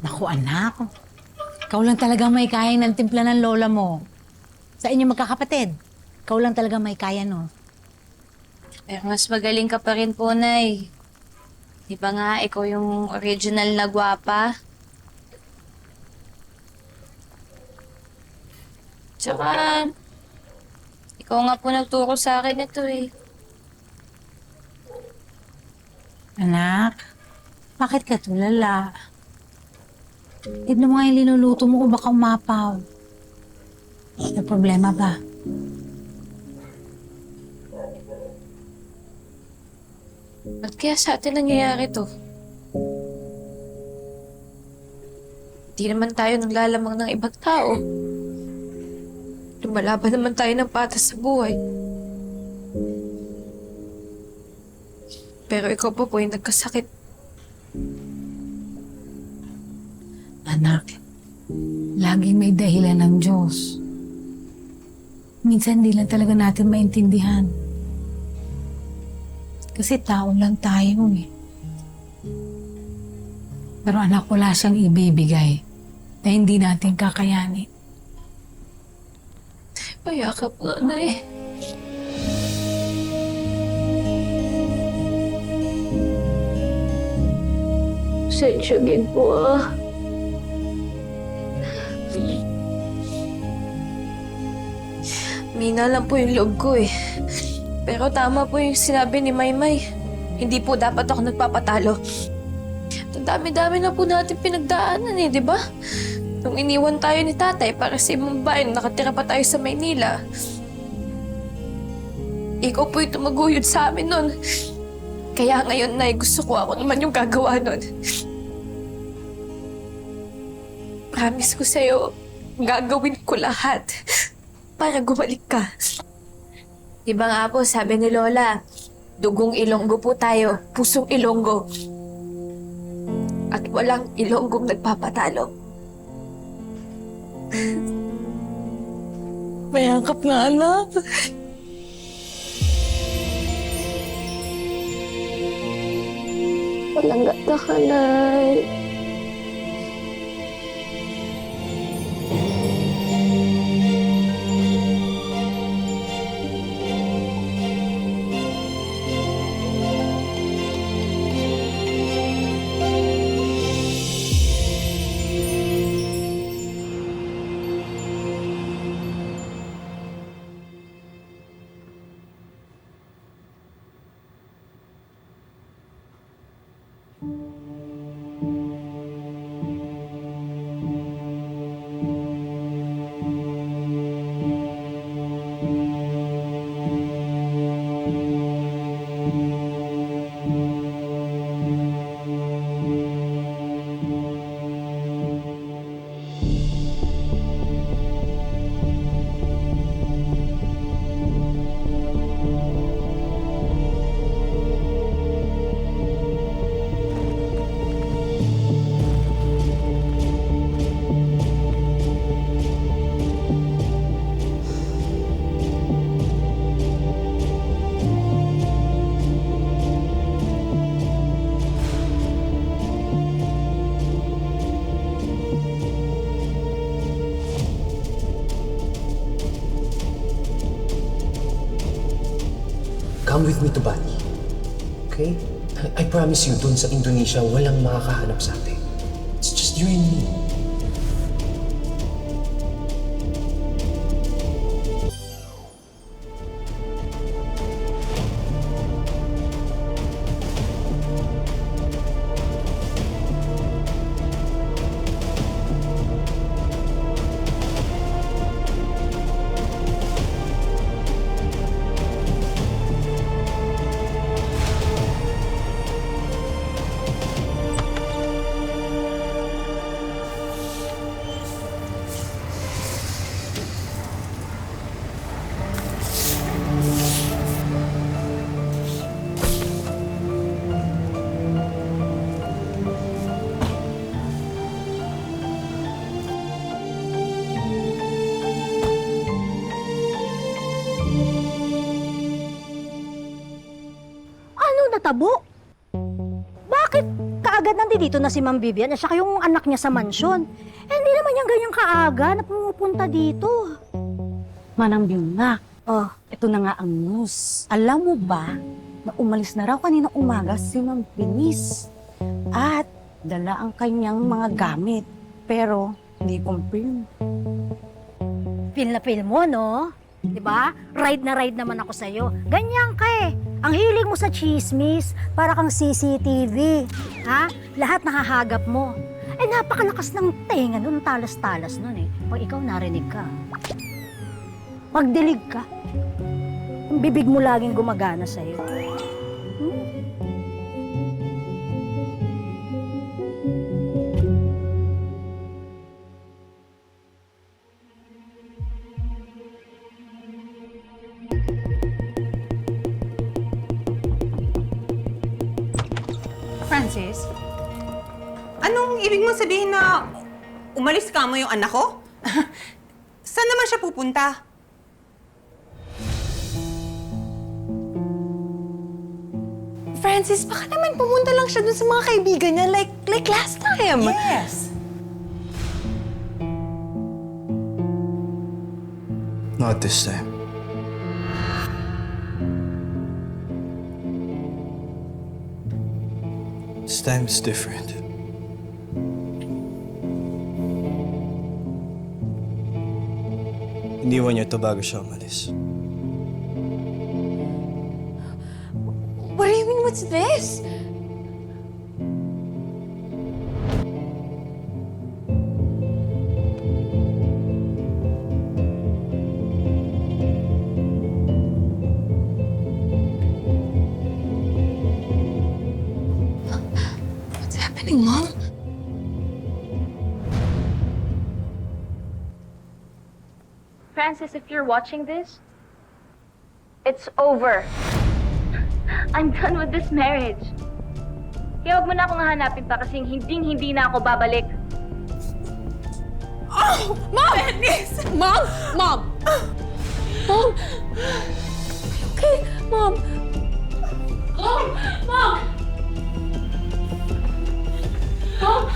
Naku anak, ikaw lang talaga may kaya ng timpla ng lola mo. Sa inyo magkakapatid, ikaw lang talaga may kaya no. Pero mas magaling ka pa rin po, Nay. Di ba nga, ikaw yung original na gwapa? Tsaka, ikaw nga po nagturo sa akin ito eh. Anak, bakit ka tulala? Tignan mo nga yung linuluto mo o baka umapaw. May problema ba? Ba't kaya sa atin nangyayari to? Di naman tayo naglalamang ng ibang tao. Lumalaban naman tayo ng patas sa buhay. Pero ikaw pa po yung nagkasakit. Anak, laging may dahilan ng Diyos. Minsan di lang talaga natin maintindihan. Kasi tao lang tayo eh. Pero anak, wala siyang ibibigay na hindi natin kakayanin. Payakap nga na eh. Sensyagin po ah. Mina lang po yung loob ko eh. Pero tama po yung sinabi ni Maymay. Hindi po dapat ako nagpapatalo. Ang dami-dami na po natin pinagdaanan eh, di ba? Nung iniwan tayo ni tatay para sa ibang bayan, nakatira pa tayo sa Maynila. Ikaw po yung tumaguyod sa amin nun. Kaya ngayon, Nay, gusto ko ako naman yung gagawa nun. Promise ko sa'yo, gagawin ko lahat para gumalik ka. Diba nga po, sabi ni Lola, dugong Ilonggo po tayo, pusong Ilonggo. At walang Ilonggong nagpapatalo. Mayakap nga, anak. Walang gata ka, Nay. come with me to Bali. Okay? I promise you, dun sa Indonesia, walang makakahanap sa atin. It's just you and me. Natabo? Bakit kaagad nandito na si Ma'am Vivian at saka yung anak niya sa mansyon? Eh, hindi naman yan ganyang kaaga na pumupunta dito. Manang Biuna, ito na nga ang news. Alam mo ba na umalis na raw kanina umaga si Ma'am Pinis at dala ang kanyang mga gamit pero hindi confirm. Feel na feel mo, no? Diba? Ride na ride naman ako sa'yo. Ganyan ka eh. Ang hilig mo sa chismis, para kang CCTV. Ha? Lahat nakahagap mo. Eh, napakalakas ng tenga nun, talas-talas nun eh. Pag ikaw narinig ka, magdilig ka. Ang bibig mo laging gumagana sa'yo. Francis? Anong ibig mo sabihin na umalis ka mo yung anak ko? Saan naman siya pupunta? Francis, baka naman pumunta lang siya dun sa mga kaibigan niya like last time. Yes. Not this time. This time is different. Iniwan niya ito bago siya umalis. What do you mean, what's this? What's happening, Mom? Francis, if you're watching this, it's over. I'm done with this marriage. Kaya huwag mo na akong hahanapin pa kasi hindi na ako babalik. Oh! Mom! Dennis! Mom! Mom! Mom! Okay, Mom! Mom! Mom! Mom!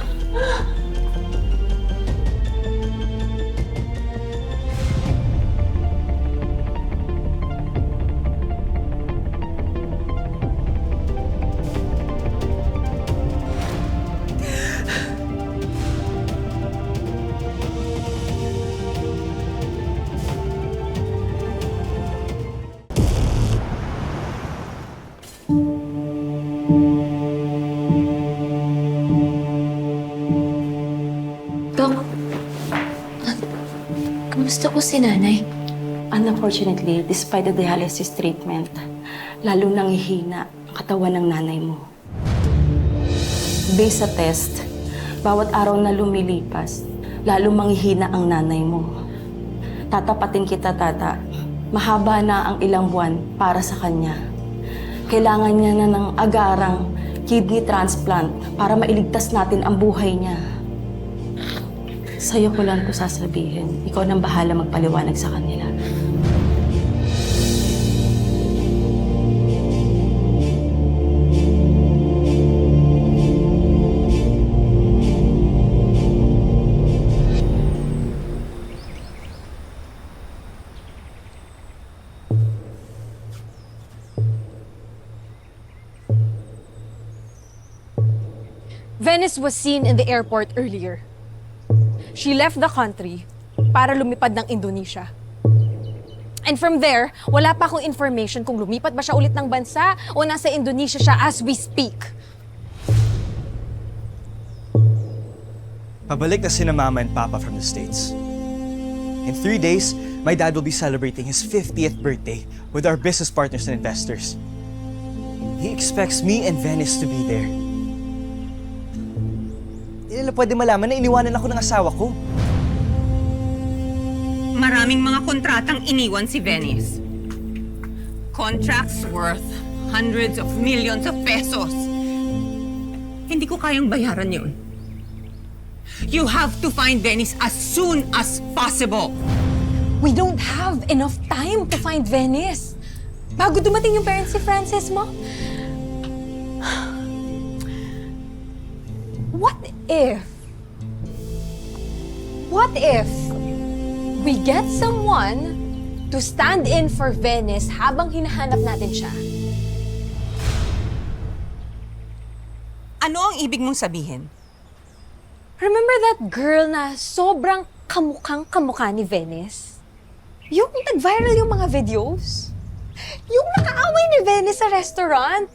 Dok, kamusta po si nanay? Unfortunately, despite the dialysis treatment, lalo nang hihina ang katawan ng nanay mo. Based sa test, bawat araw na lumilipas, lalo manghihina ang nanay mo. Tatapatin kita, Tata. Mahaba na ang ilang buwan para sa kanya. Kailangan niya na ng agarang kidney transplant para mailigtas natin ang buhay niya. Sa'yo ko lang ito sasabihin. Ikaw nang bahala magpaliwanag sa kanila. Venice was seen in the airport earlier. She left the country para lumipad ng Indonesia. And from there, wala pa akong information kung lumipat ba siya ulit ng bansa o nasa Indonesia siya as we speak. Pabalik na sina Mama and Papa from the States. In 3 days, my dad will be celebrating his 50th birthday with our business partners and investors. He expects me and Venice to be there. Hindi nila pwede malaman na iniwanan ako ng asawa ko. Maraming mga kontratang iniwan si Venice. Contracts worth hundreds of millions of pesos. Hindi ko kayang bayaran yun. You have to find Venice as soon as possible. We don't have enough time to find Venice. Bago dumating yung parents si Francis mo. What if we get someone to stand in for Venice habang hinahanap natin siya? Ano ang ibig mong sabihin? Remember that girl na sobrang kamukhang-kamukha ni Venice? Yung nag-viral yung mga videos? Yung nakaaway ni Venice sa restaurant?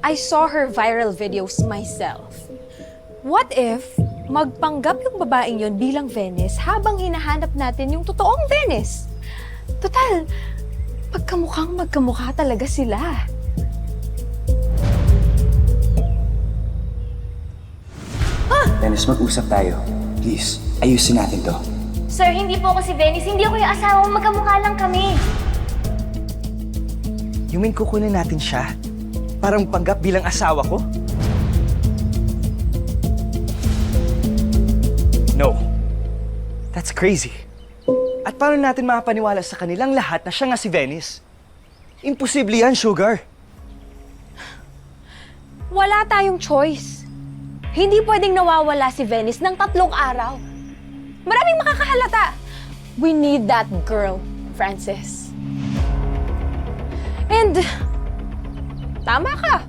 I saw her viral videos myself. What if magpanggap yung babaeng yon bilang Venice habang hinahanap natin yung totoong Venice? Total, magkamukha talaga sila. Venice, mag-usap tayo. Please, ayusin natin to. Sir, hindi po ako si Venice. Hindi ako yung asawa mo. Magkamukha lang kami. You mean kukunin natin siya? Parang panggap bilang asawa ko? No. That's crazy. At paano natin makapaniwala sa kanilang lahat na siya nga si Venice? Imposible yan, Sugar. Wala tayong choice. Hindi pwedeng nawawala si Venice ng 3 araw. Maraming makakahalata. We need that girl, Francis. And, tama ka.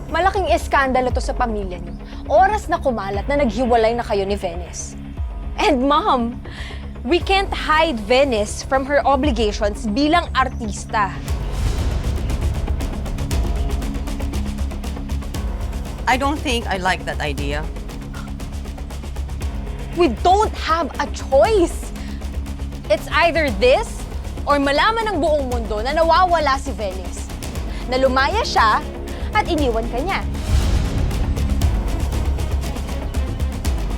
Malaking eskandalo to sa pamilya niyo. Oras na kumalat na naghiwalay na kayo ni Venice. And Mom, we can't hide Venice from her obligations bilang artista. I don't think I like that idea. We don't have a choice. It's either this or malaman ng buong mundo na nawawala si Venice. Na lumaya siya at iniwan ka niya.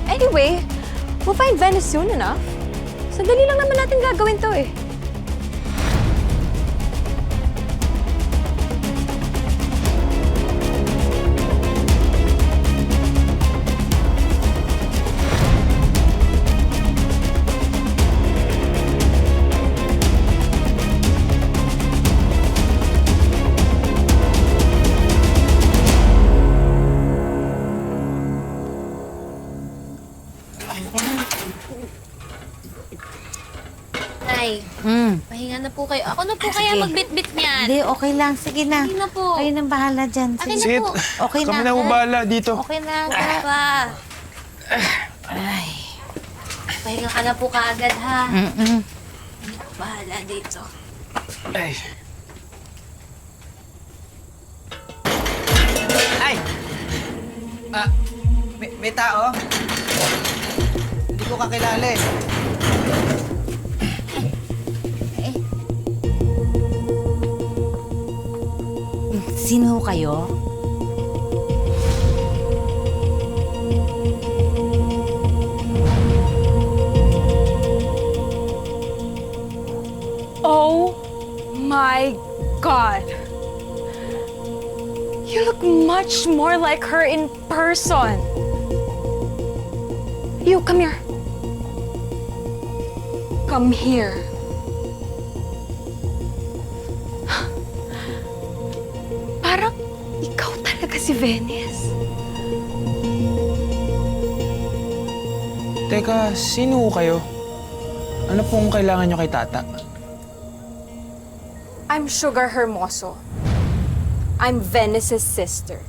Anyway, we'll find Venice soon enough. Sandali lang naman natin gagawin to eh. Nay, pahinga na po kayo. Ako na po kaya sige. magbitbit niyan. Hindi, okay lang. Sige na. Sige na po. Kayo nang bahala dyan. Akin na Sige. po. Okay na. Kami na bahala dito. Okay na, pa. Ay. Pahinga ka na po kaagad, ha? Bahala dito. Ay. Ay! May tao? Hindi ko kakilala eh. Sino kayo? Oh my God! You look much more like her in person. You, come here. Come here. Parang ikaw talaga si Venice. Teka, sino kayo? Ano pong kailangan nyo kay Tata? I'm Sugar Hermoso. I'm Venice's sister.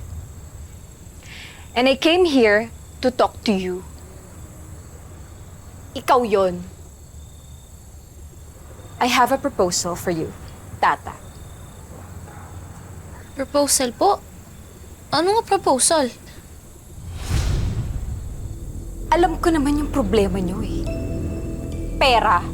And I came here to talk to you. Ikaw yon. I have a proposal for you, Tata. Proposal po? Ano nga proposal? Alam ko naman yung problema niyo eh. Pera.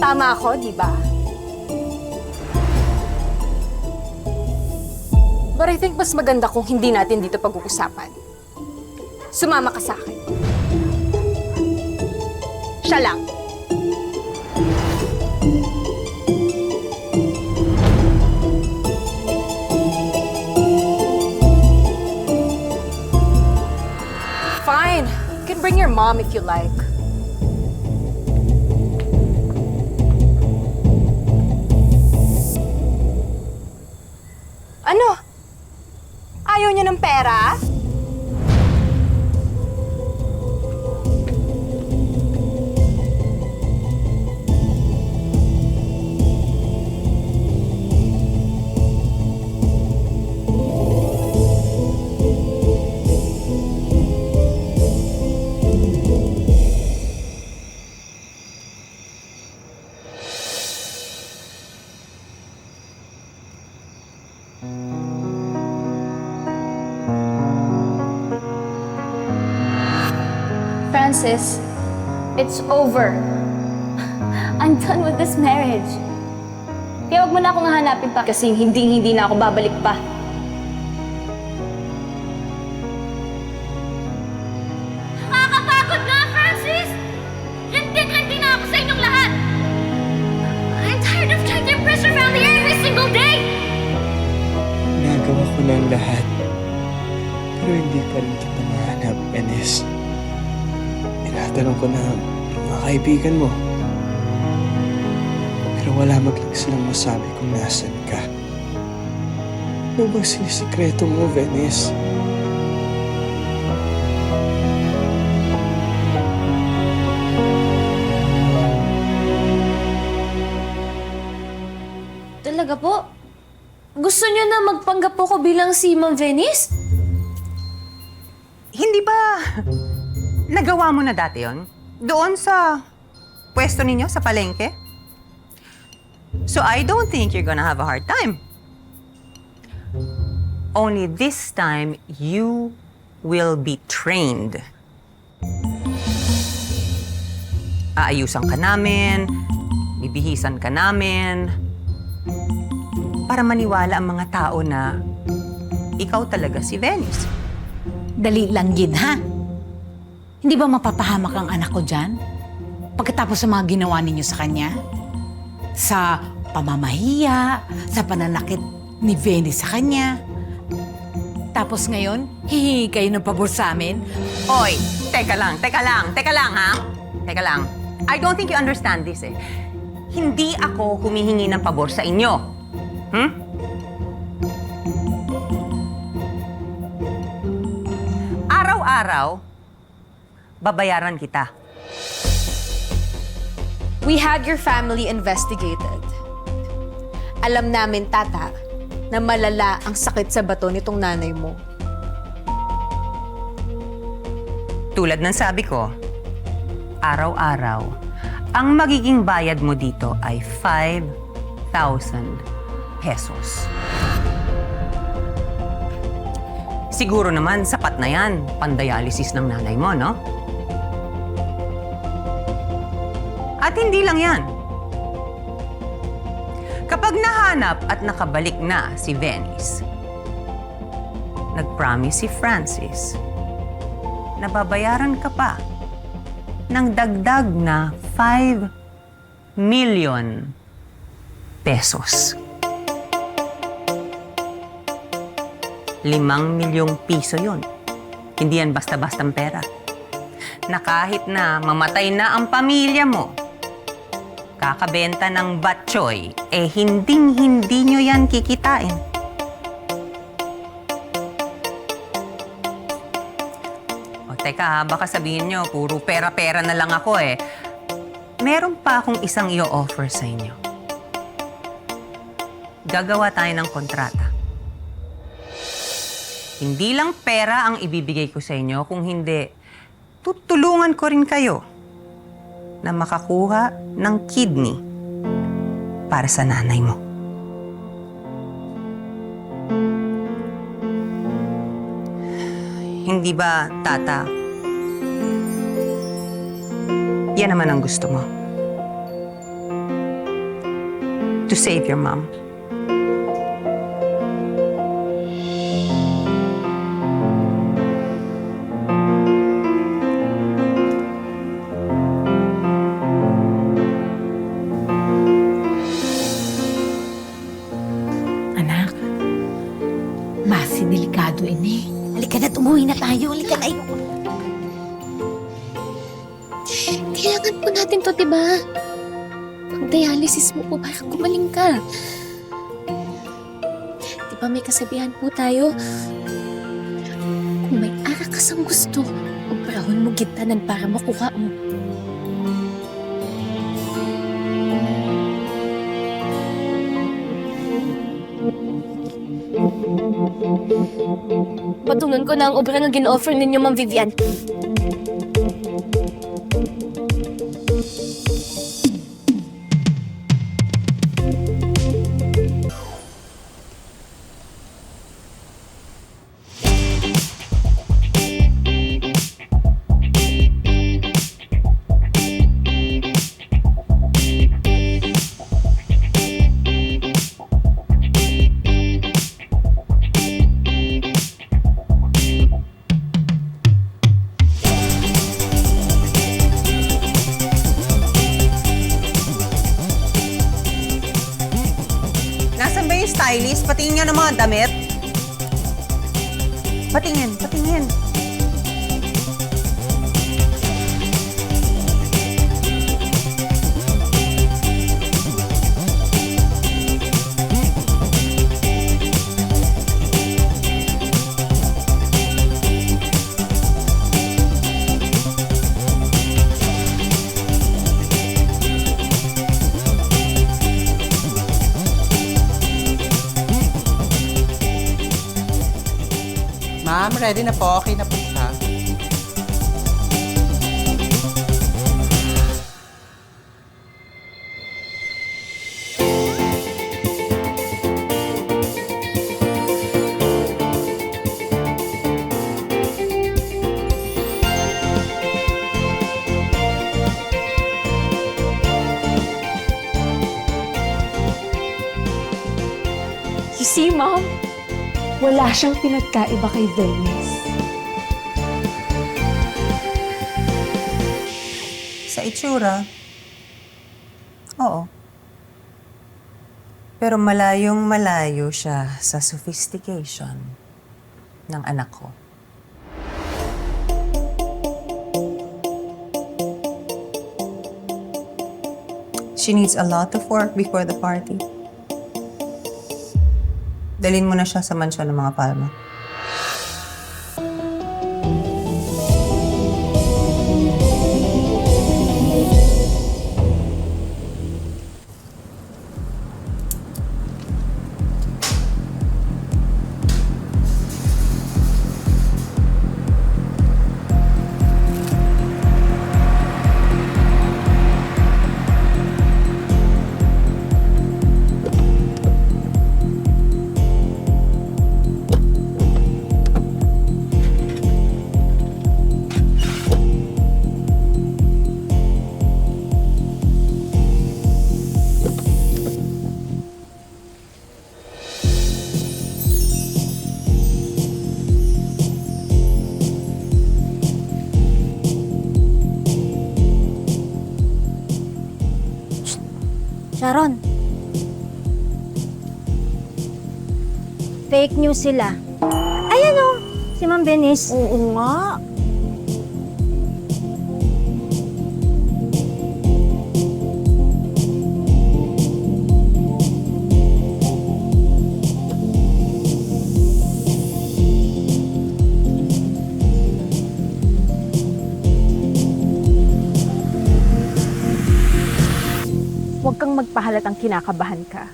Tama ako, di ba? But I think mas maganda kung hindi natin dito pag-uusapan. Sumama ka sa akin. Siya lang. Fine. You can bring your mom if you like. Ano? Ayaw niyo ng pera? Francis, it's over. I'm done with this marriage. Kaya wag mo na akong hahanapin pa kasi hindi na ako babalik pa. Nakakapagod na, Francis! Rented na ako sa inyong lahat! I'm tired of trying to impress your family every single day! Nagawa ko na ang lahat. Pero hindi pa rin kita mahanap, Enes. Tinatanong ko na mga kaibigan mo. Pero wala maglang silang masabi kung nasan ka. Ano bang sinisikreto mo, Venice? Talaga po? Gusto niyo na magpanggap po ko bilang si Ma'am Venice? Hindi ba nagawa mo na dati yon? Doon sa pwesto ninyo sa palengke? So I don't think you're gonna have a hard time. Only this time, you will be trained. Aayusan ka namin, bibihisan ka namin, para maniwala ang mga tao na ikaw talaga si Venice. Dali lang yun, ha? Hindi ba mapapahamak ang anak ko dyan? Pagkatapos sa mga ginawa ninyo sa kanya? Sa pamamahiya, sa pananakit ni Venice sa kanya. Tapos ngayon, hihingi kayo ng pabor sa amin? Oy, teka lang, ha? Teka lang. I don't think you understand this, eh. Hindi ako humihingi ng pabor sa inyo. Araw-araw, babayaran kita. We had your family investigated. Alam namin, Tata, na malala ang sakit sa bato nitong nanay mo. Tulad ng sabi ko, araw-araw, ang magiging bayad mo dito ay 5,000 pesos. Siguro naman sapat na yan, pandialysis ng nanay mo, no? At hindi lang yan. Kapag nahanap at nakabalik na si Venice, nag-promise si Francis na babayaran ka pa ng dagdag na 5 million pesos. 5 milyong piso yun. Hindi yan basta-bastang pera. Na kahit na mamatay na ang pamilya mo, kakabenta ng batchoy, eh hinding-hindi nyo yan kikitain. Teka ha, baka sabihin nyo, puro pera-pera na lang ako eh. Meron pa akong isang i-offer sa inyo. Gagawa tayo ng kontrata. Hindi lang pera ang ibibigay ko sa inyo, kung hindi, tutulungan ko rin kayo na makakuha ng kidney para sa nanay mo. Hindi ba, Tata? Yan naman ang gusto mo. To save your mom. Anak, basi delikado ini. Halika na, umuwi na tayo. Halika na. Kailangan po natin to, diba? Pag-dialysis mo po para gumaling ka. Diba may kasabihan po tayo? Kung may arakas ang gusto, ubrahon mo gintanan para makuha mo. Patungan ko na ang obra nga gin-offer ninyo, Ma'am Vivian. Nasaan ba yung stylist? Patingin nga ng mga damit. Patingin, patingin. Ma'am, ready na po. Okay na po siya. You see, Mom? Wala siyang pinagkaiba kay Venice. Sa itsura, oo. Pero malayong malayo siya sa sophistication ng anak ko. She needs a lot of work before the party. Dalhin mo na siya sa mansyon ng mga Palma. Sharon. Fake news sila. Ayan o, si Ma'am Venice. Oo nga. namang magpahalatang kinakabahan ka.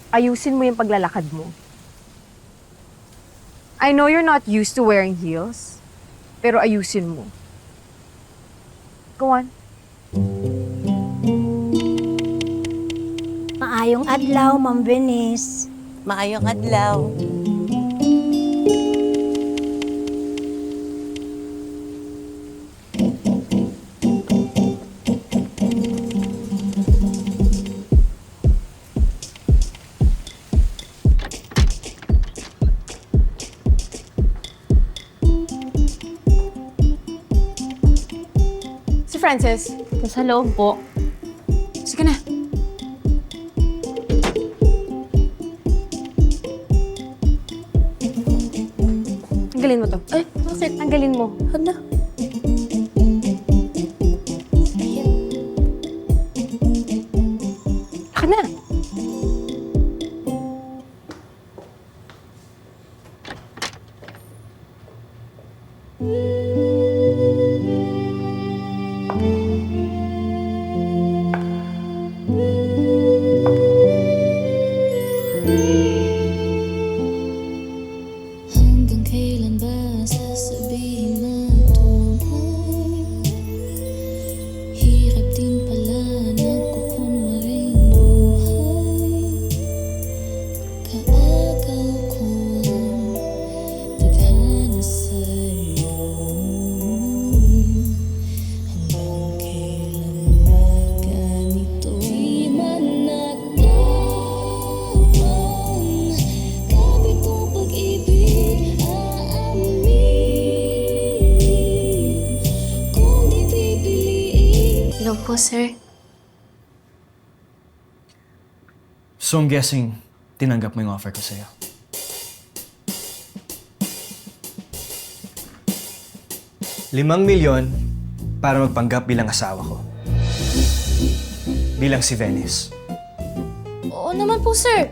Ayusin mo yung paglalakad mo. I know you're not used to wearing heels, pero ayusin mo. Go on. Maayong adlaw, Ma'am Venice. Maayong adlaw. Si Francis. Sa loob po. Sige na. Tanggalin mo to. Ay, bakit? Tanggalin mo. Hala. Baka na. Hanggang kailan ba sasabihin na tunay? Hirap din pala nagkukunwaring buhay. Kaagaw ko ang tadhana sa'yo. Hanggang kailan ba ganito? Di man nagtaon, kapit kong pag-ibig aamin. Kung di pipiliin. Hello po, sir. So I'm guessing, tinanggap mo yung offer ko sa'yo. ₱5 million para magpanggap bilang asawa ko. Bilang si Venice. Oo naman po, sir.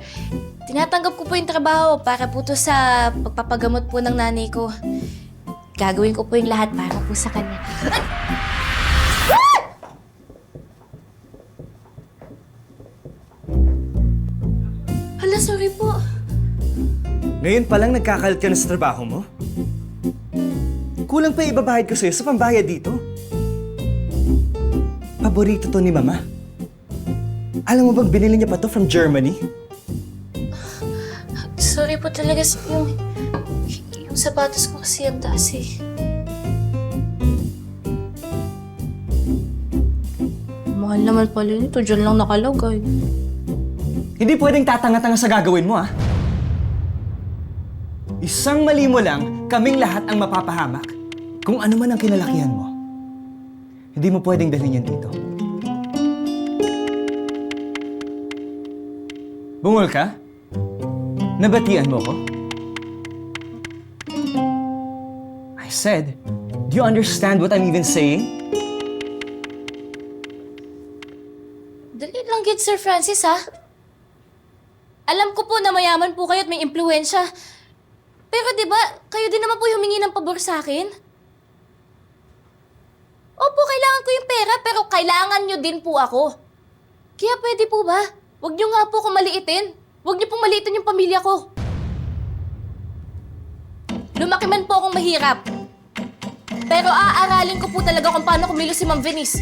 Tinatanggap ko po yung trabaho para po to sa pagpapagamot po ng nanay ko. Gagawin ko po yung lahat para po sa kanya. Hala, sorry po. Ngayon pa lang nagkakalat ka na sa trabaho mo? Kulang pa ibabahid ko sa'yo sa pambayad dito. Paborito to ni Mama. Alam mo bang binili niya pa to from Germany? Sorry po talaga yung sapatos ko kasi ang taas eh. Mahal naman pala nito. Diyan lang nakalagay. Hindi pwedeng tatanga-tanga sa gagawin mo, ah. Isang mali mo lang, kaming lahat ang mapapahamak. Kung ano man ang kinalakihan mo, hindi mo pwedeng dalhin yan dito. Bungol ka? Nabatian mo ko? I said, do you understand what I'm even saying? Dali lang gid, Sir Francis, ha? Alam ko po na mayaman po kayo at may impluwensya. Pero di ba, kayo din naman po humingi ng pabor sa akin? Opo, kailangan ko yung pera, pero kailangan nyo din po ako. Kaya pwede po ba? Huwag nyo nga po akong maliitin. Huwag nyo pong maliitin yung pamilya ko. Lumaki man po akong mahirap. Pero aaralin ko po talaga kung paano kumilos si Ma'am Venice.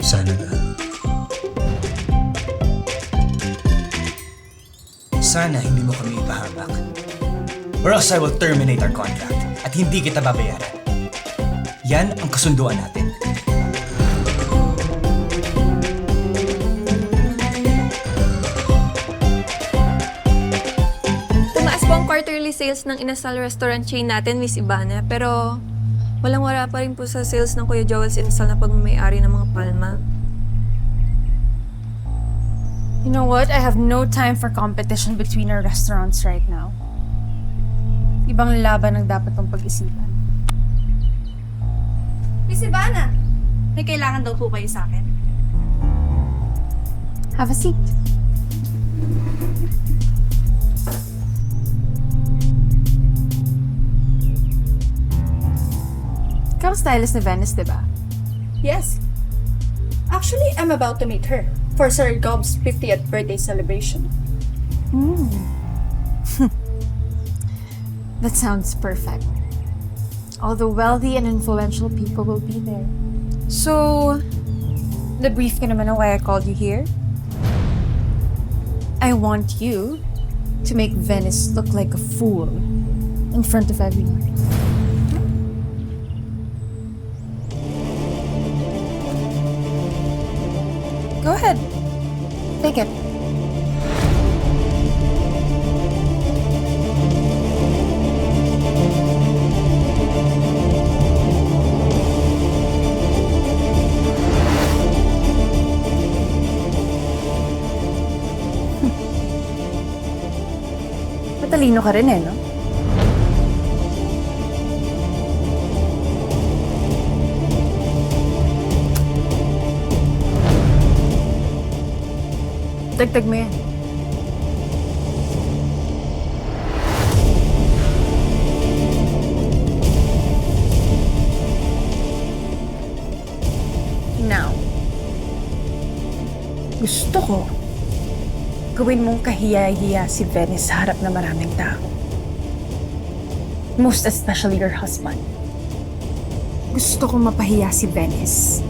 Sana na. Sana hindi mo kami ipahamak. Or else I will terminate our contract at hindi kita babayaran. Yan ang kasunduan natin. Tumaas po ang quarterly sales ng inasal restaurant chain natin, Miss Ivana. Pero walang-wala pa rin po sa sales ng Kuya Joel's Inasal na pagmamayari ng mga palma. You know what? I have no time for competition between our restaurants right now. Ibang laban ang dapat tong pag-isipan. Miss Ivana, may kailangan daw po kayo sa akin. Have a seat. Ikaw ang stylist ni Venice, di ba? Yes. Actually, I'm about to meet her for Sir Gob's 50th birthday celebration. That sounds perfect. All the wealthy and influential people will be there. So, debrief ka naman on why I called you here? I want you to make Venice look like a fool in front of everyone. Go ahead. Take it. Matalino ka rin eh, no? Dagdag mo yan. Now, gusto ko gawin mong kahiya-hiya si Venice sa harap na maraming tao. Most especially your husband. Gusto ko mapahiya si Venice.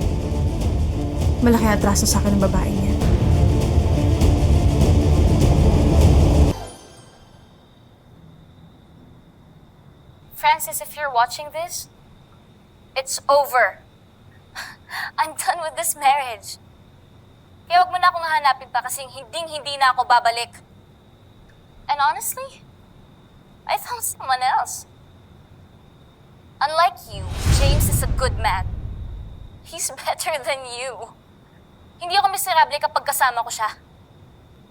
Malaki atraso sa akin ng babae niya. Francis, if you're watching this, it's over. I'm done with this marriage. Kaya wag mo na akong hahanapin pa kasi hindi na ako babalik. And honestly, I found someone else. Unlike you, James is a good man. He's better than you. Hindi ako miserable kapag kasama ko siya.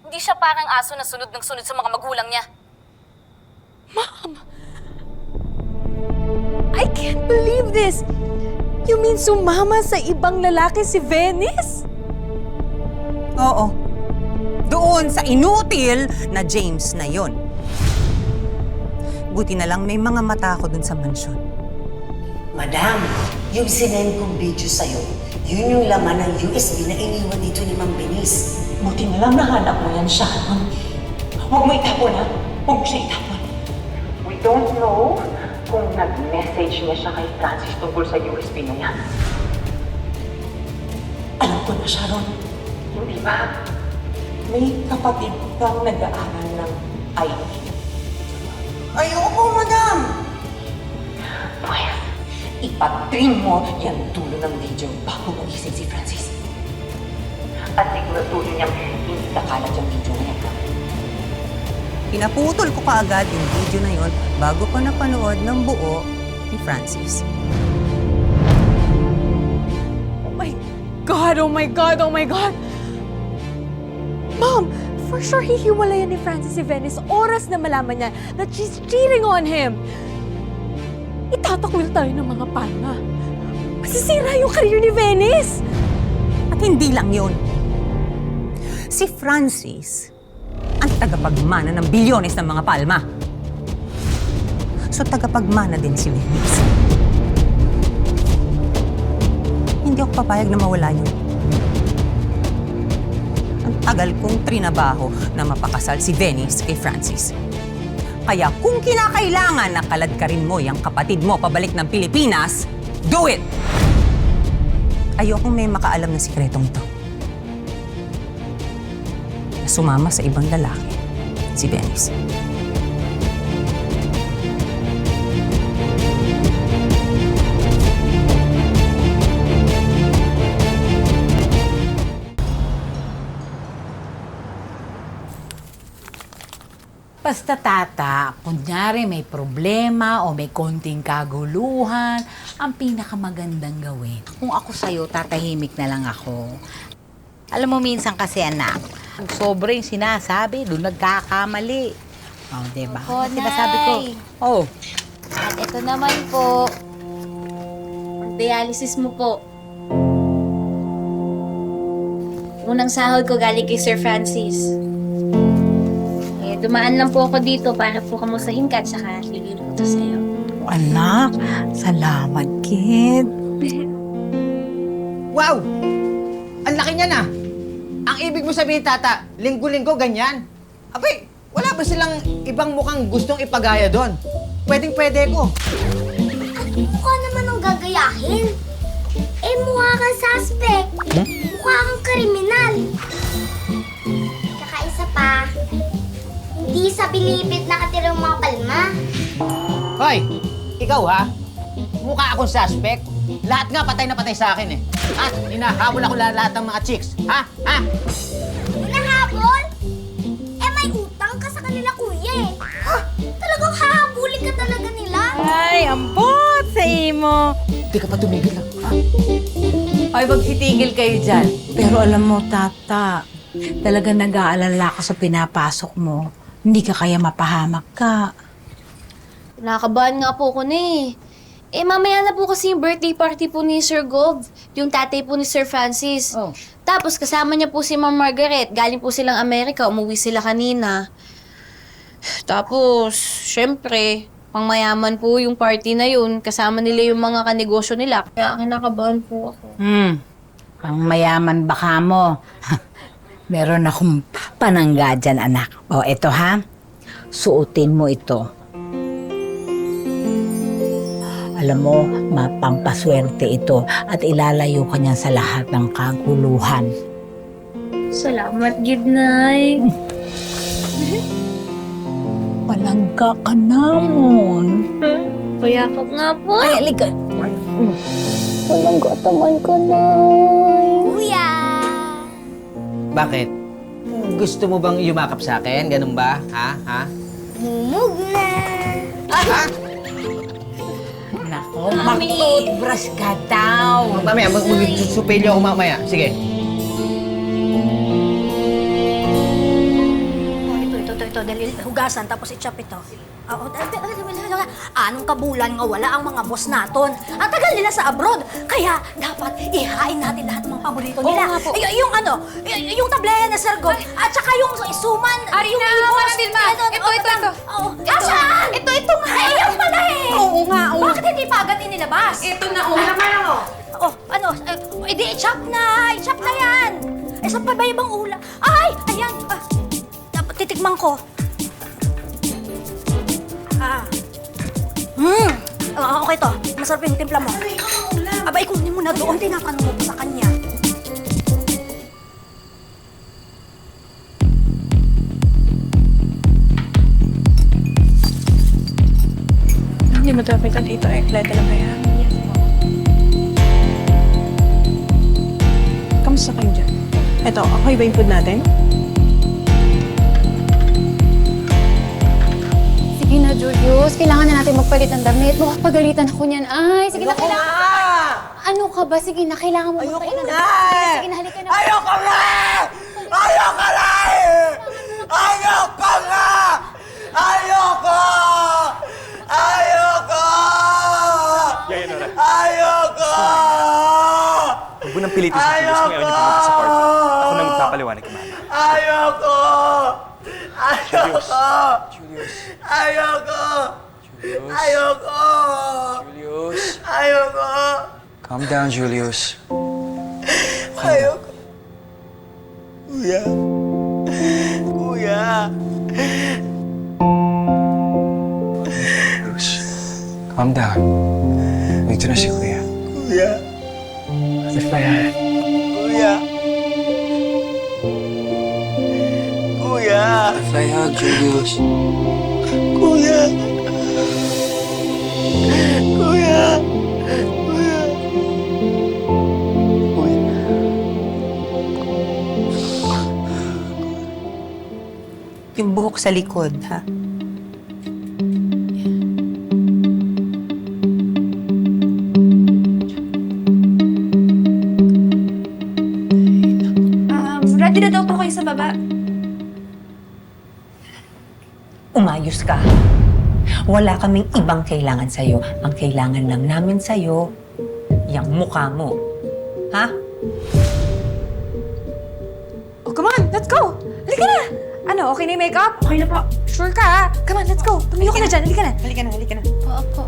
Hindi siya parang aso na sunod ng sunod sa mga magulang niya. Mom! I can't believe this! You mean sumama sa ibang lalaki si Venice? Oo. Doon sa inutil na James na yon. Buti na lang may mga mata ako dun sa mansyon. Madam, yung sinend kong video sa'yo, yun yung laman ng USB na iniwan dito ni Ma'am Venice. Buti na lang nahanap mo yan, Sharon. Huwag mo itapon, ha? Huwag mo siya itapon. We don't know kung nag-message niya siya kay Francis tungkol sa USB na yan. Alam ko na, Sharon. Hindi ba? May kapatid kang nag-aaral ng IT. Ayoko, madam! Pwes, ipag-trim mo yung dulo ng video bago magising si Francis. At siguraduhin niyang hindi kakalat yung video na yan. Pinaputol ko kaagad yung video na yon bago ko napanood ng buo ni Francis. Oh my God! Oh my God! Oh my God! Mom! For sure hihiwalayan ni Francis si Venice oras na malaman niya that she's cheating on him. Itatakwil tayo ng mga palma. Masisira yung career ni Venice! At hindi lang yun. Si Francis ang tagapagmana ng bilyones ng mga palma. So tagapagmana din si Venice. Hindi ako papayag na mawala yun. Ang tagal kong trinabaho na mapakasal si Venice kay Francis. Kaya kung kinakailangan na kaladkarin mo yung kapatid mo pabalik ng Pilipinas, do it! Ayokong may makaalam na sikretong ito. Na sumama sa ibang lalaki, si Venice. Basta tata, kunyari may problema o may konting kaguluhan, ang pinakamagandang gawin. Kung ako sa'yo, tatahimik na lang ako. Alam mo, minsan kasi anak, kung sobra yung sinasabi, doon nagkakamali. O, diba? Opo, Sinasabi ko. Nay. Oh. At ito naman po, dialysis mo po. Unang sahod ko galing kay Sir Francis. Dumaan lang po ako dito para po kamustahin ka at saka bigyan ko to sa'yo. Anak, salamat, kid. Wow! Ang laki niya na! Ang ibig mo sabihin, Tata, linggo-linggo ganyan? Abay, wala ba silang ibang mukhang gustong ipagaya doon? Pwedeng-pwede ko. Mukha naman ang gagayahin. Eh, mukha kang suspect. Mukha kang kriminal. Tsaka isa pa, hindi sa bilibid nakatira yung mga palma. Hoy! Ikaw ha? Mukha akong suspect. Lahat nga patay na patay sa akin eh. At hinahabol ako lahat ng mga chicks. Ha? Ha? Hinahabol? Eh, may utang ka sa kanila, kuya eh. Talagang hahabulin ka talaga nila. Ay, ambot sa imo. Hindi ka pa tumigil ha? Ay, magtitigil kayo dyan. Pero alam mo, Tata, talagang nag-aalala ka sa pinapasok mo. Hindi ka kaya mapahamak ka. Nakakabahan nga po ko na eh. Eh, mamaya na po kasi yung birthday party po ni Sir Gold. Yung tatay po ni Sir Francis. Tapos kasama niya po si Ma'am Margaret. Galing po silang Amerika. Umuwi sila kanina. Tapos, syempre, pangmayaman po yung party na yun. Kasama nila yung mga kanegosyo nila. Kaya kinakabahan po ako. Ang mayaman baka mo. Meron akong panangga dyan, anak. O, eto ha. Suotin mo ito. Alam mo, mapampaswerte ito at ilalayo ka niyan sa lahat ng kaguluhan. Salamat, Gidnay. Palangga ka namon. Payakap nga po. Ay, alika. Palangga taman ka, Nay. Kuya! Bakit? Gusto mo bang yumakap sa akin? Ganun ba? Ha? Ha? Mumug na! Ha? Nako, mag-toothbrush ka daw. Mamaya, mag-supelyo ako mamaya. Sige. Ito, dali, hugasan, tapos i-chop ito. Anong kabulan nga wala ang mga boss naton? Ang tagal nila sa abroad. Kaya dapat ihain natin lahat ng mga paborito nila. Oo nga po. Yung ano, yung tableya na Sir Gold, at saka yung suman, yung ibos. Ito. Asan? Ito nga. Ay, yan pala eh. Oo nga, oo. Bakit hindi pa agad inilabas? Ito na, oh. Oh, ano, i-chop na yan. Eh, saan pa ba ibang ulam? Ay, ayan. Dapat titikman ko. Okay to. Masarap yung timpla mo. Aba, ikunin mo na doon. Tinatanong mo sa kanya. Hindi mo dapat ka dito, Ekla. Talaga yan. Kamusta kayo dyan? Eto, okay ba yung food natin? Sige na, Julius. Kailangan na natin magpalit ng damit. Makapagalitan ako niyan. Ay, sige na, kailangan. Ano ka ba? Sige na, kailangan mo magpalit ng damit. Sige na, halika na. Ayoko nga! Ayoko na! Ayoko nga! Ayoko! Ayoko! Ayoko! Huwag mo nang pilitin si Julius kung ayaw niya pumunta sa party. Ako na magpapaliwanag kay Mama. Ayoko! Julius. Ayoko! Julius. Ayoko! Julius. Ayoko! Julius. Ayoko! Calm down, Julius. Ayoko! Kuya! Kuya! Julius. Calm down. Dito na si Kuya. Kuya! Ate Flaya. Kuya! Kuya! Flaya, Julius. Kuya! Kuya! Kuya! Yung buhok sa likod, ha? Ready na daw po kayo sa baba. Umayos ka. Wala kaming ibang kailangan sa'yo. Ang kailangan lang namin sa'yo, yung mukha mo. Ha? Oh, come on, let's go! Halika na! Ano, okay na yung makeup? Okay na po. Sure ka, ha? Come on, let's go. Tumiyo ka na dyan, halika na. Halika na, halika na. Opo.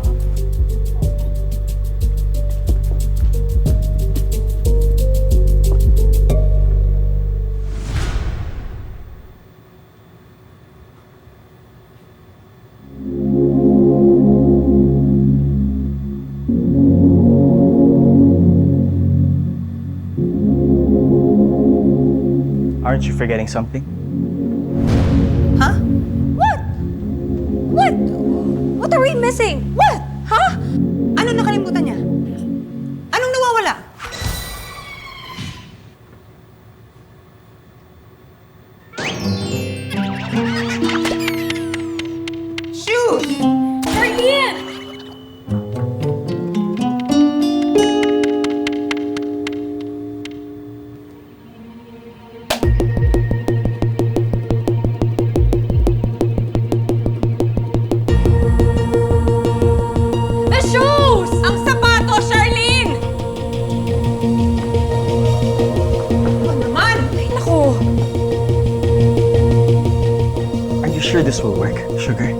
Aren't you forgetting something? Huh? What? What? What are we missing? What? Huh? Ano nakalimutan niya? Anong nawawala? Shoes! Charlene! The shoes! Ang sapatos, Charlene! Ano naman? Ay, naku. Are you sure this will work, Sugar?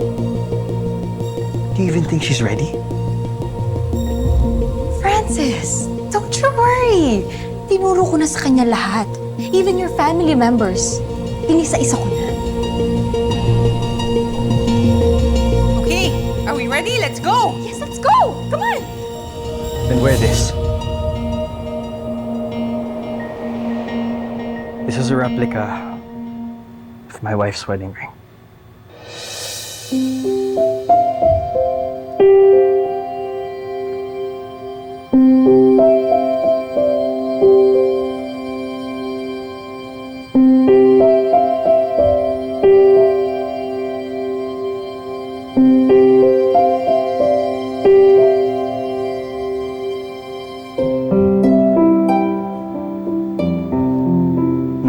Do you even think she's ready? Francis, don't you worry. Tinuro ko na sa kanya lahat. Even your family members. Pinisa-isa ko na. Okay, are we ready? Let's go! Yes, let's go! Come on! Then wear this. This is a replica of my wife's wedding ring.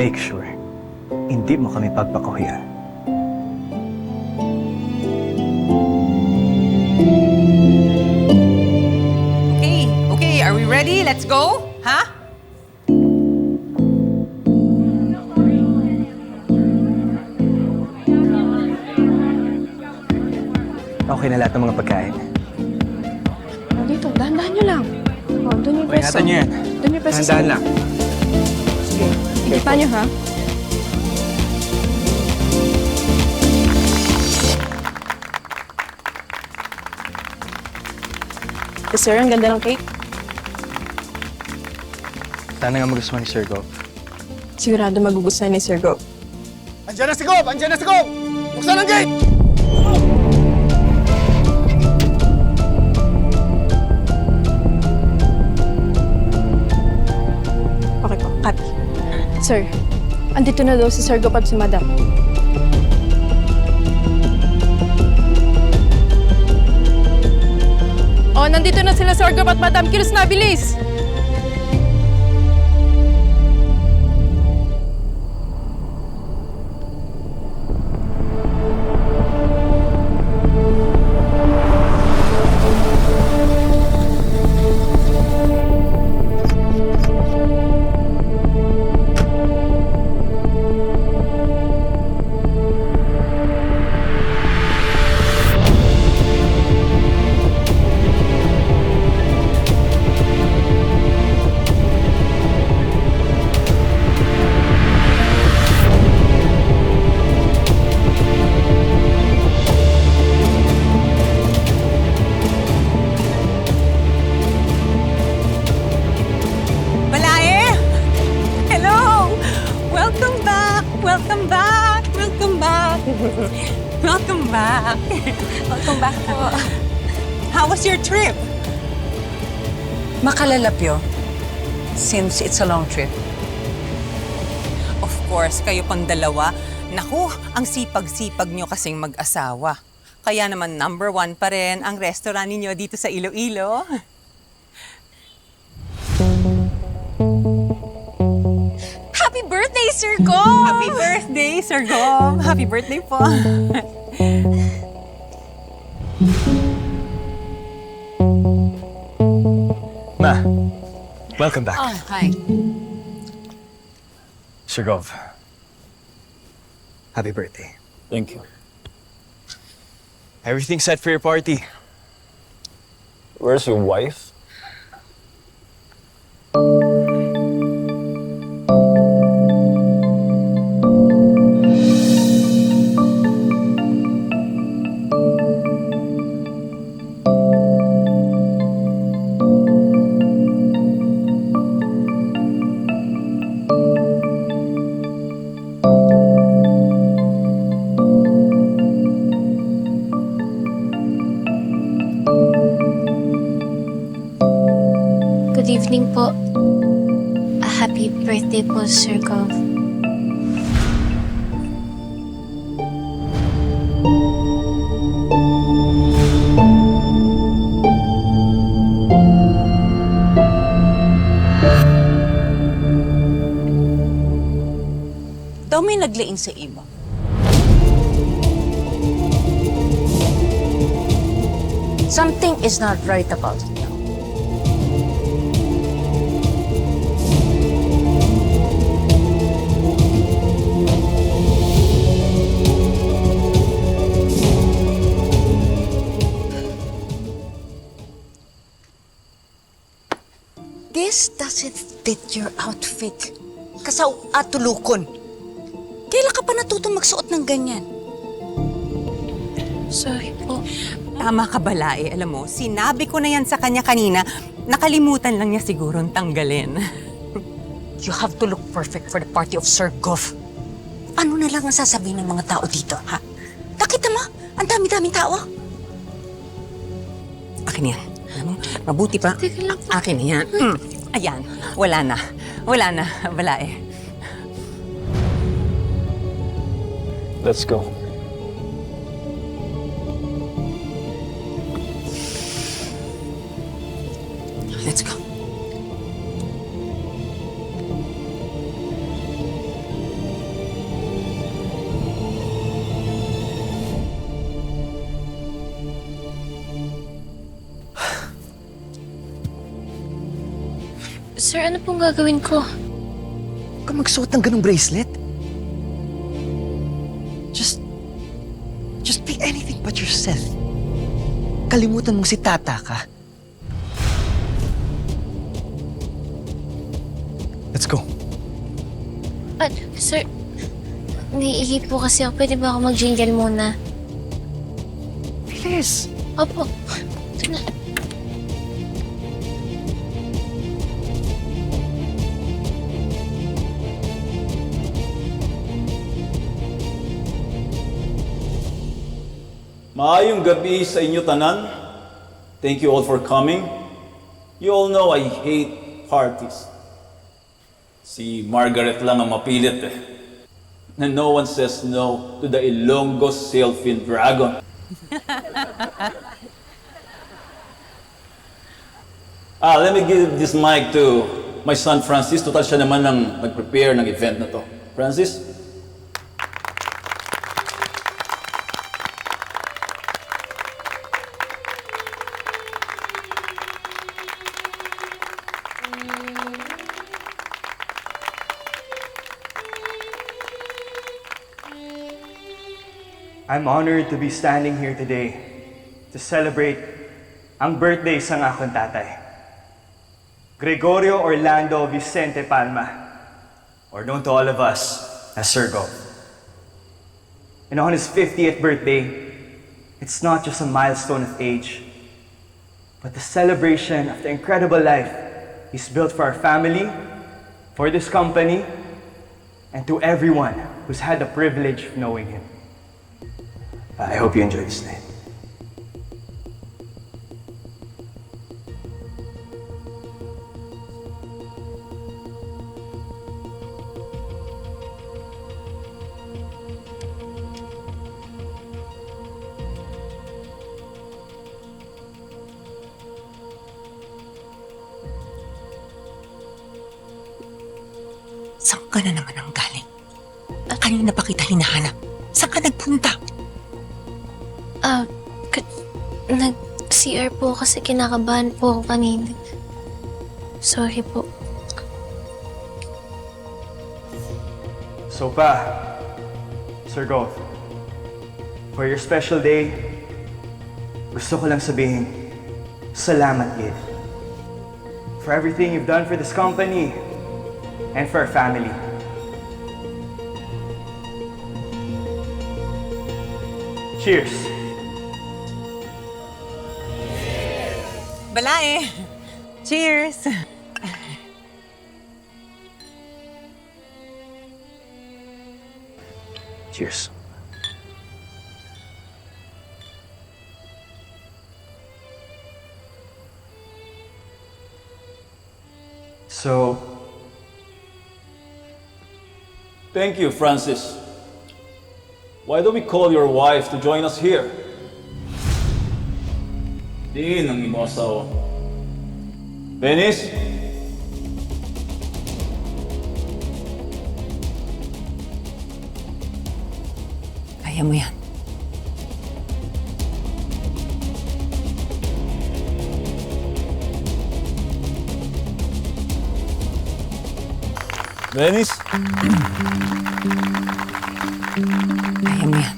Make sure, hindi mo kami pagpakuhian. Okay, are we ready? Let's go? Huh? Okay na lahat ng mga pagkain. Dito, dahan-dahan nyo lang. Oh, doon yung Okay, pwesto. ingatan niyo yan. Doon yung pwesto. Tandaan lang. Sige, ikita nyo ha. Sir, ang ganda ng cake. Sana nga magustuhan ni Sir Gov. Sigurado magugustuhan ni Sir Go. Andiyan na si Gob! Andiyan na si Gob! Buksan ang gate! Okay po, copy. Sir, andito na daw si Sir Gop at si Madam. Oh, nandito na sila Sir Gop at Madam. Kilos na, bilis! Balae! Hello! Welcome back! Welcome back! Welcome back! Welcome back! Welcome back po. How was your trip? Makalalapyo, since it's a long trip. Of course, kayo pang dalawa. Naku, ang sipag-sipag nyo kasing mag-asawa. Kaya naman #1 pa rin ang restaurant ninyo dito sa Iloilo. Happy birthday, Sir Gov! Happy birthday, Sir Gov! Happy birthday po! Ma, welcome back. Oh, hi. Sir Gov, happy birthday. Thank you. Everything's set for your party. Where's your wife? po. Happy birthday po, Sir Gov. Daw may naglain sa imo. Something is not right about it now. This doesn't fit your outfit. Kasaw at tulukon. Kailan ka pa natutong magsuot ng ganyan? Sorry po. Tama ka, Balae. Alam mo, sinabi ko na yan sa kanya kanina. Nakalimutan lang niya sigurong tanggalin. You have to look perfect for the party of Sir Gov. Ano na lang ang sasabihin ng mga tao dito, ha? Nakita mo? Ang dami-daming tao. Akin yan. Alam mo, mabuti pa. Akin yan. Ayan. Wala na. Wala na, Balae. Let's go. Let's go. Sir, ano pong gagawin ko? Huwag ka magsuot ng ganong bracelet. Just be anything but yourself. Kalimutan mong si Tata ka. Let's go. Sir, naiihip po kasi ako. Pwede ba ako mag-jingle muna? Bilis! Opo. Ito na. Maayong gabi sa inyo tanan. Thank you all for coming. You all know I hate parties. Si Margaret lang ang mapilit eh. Na no one says no to the Ilonggo Sailfin Dragon. Let me give this mic to my son Francis. Total siya naman ang nag-prepare ng event na to. Francis? I'm honored to be standing here today to celebrate ang birthday sa akong tatay. Gregorio Orlando Vicente Palma, or known to all of us as Sir Gov. And on his 50th birthday, it's not just a milestone of age, but the celebration of the incredible life he's built for our family, for this company, and to everyone who's had the privilege of knowing him. I hope you enjoy this night. Saan ka na naman ang galing? Kanina pa kita hinahanap. Saan ka nagpunta? Nag-CR po kasi kinakabahan po ako kanina. Sorry po. So pa, Sir Gov, for your special day, gusto ko lang sabihin, salamat, kid. For everything you've done for this company and for our family. Cheers! Balae! Cheers! Cheers. So, Thank you, Francis. Why don't we call your wife to join us here? Di nang imo asawa. Venice? Kaya mo yan. Venice? Kaya mo yan.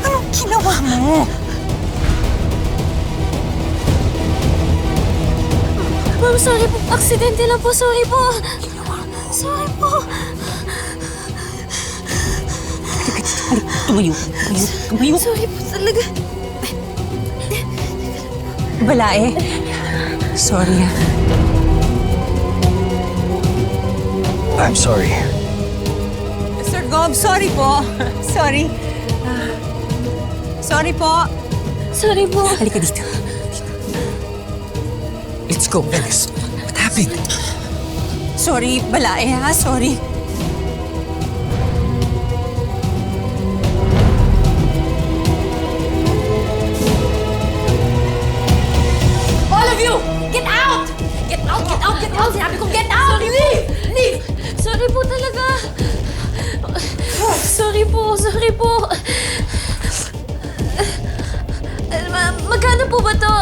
Anong ginawa mo? Ma'am, sorry po. Aksidente lang po. Sorry po. Sorry po. Tumayo. Tumayo. Sorry po talaga. Balae. Sorry. I'm sorry. Sir Gob, sorry po. Sorry. Sorry po. Sorry po. Halika dito. Let's go, Venice. What happened? Sorry, Balae ha. Sorry. All of you! Get out! Get out! Get out! Get out! Sinabi kong get out! Leave! Leave! Sorry po talaga. Sorry po. Sorry po. Magkano po ba to?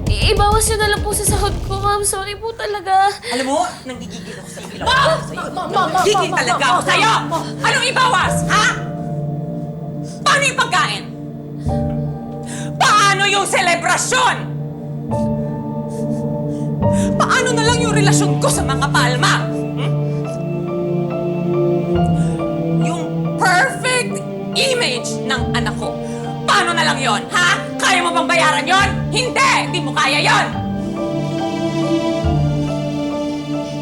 Ibawas nyo na lang po sa sahod ko, ma'am. Sorry po talaga. Alam mo, nanggigigil ako sa'yo. Gigil talaga ako sa'yo! Anong ibawas, ha? Paano yung pagkain? Paano yung selebrasyon? Paano na lang yung relasyon ko sa mga Palma? Yung perfect image ng anak ko. Paano na lang yon, ha? Kaya mo bang bayaran yon? Hindi! Hindi mo kaya yon!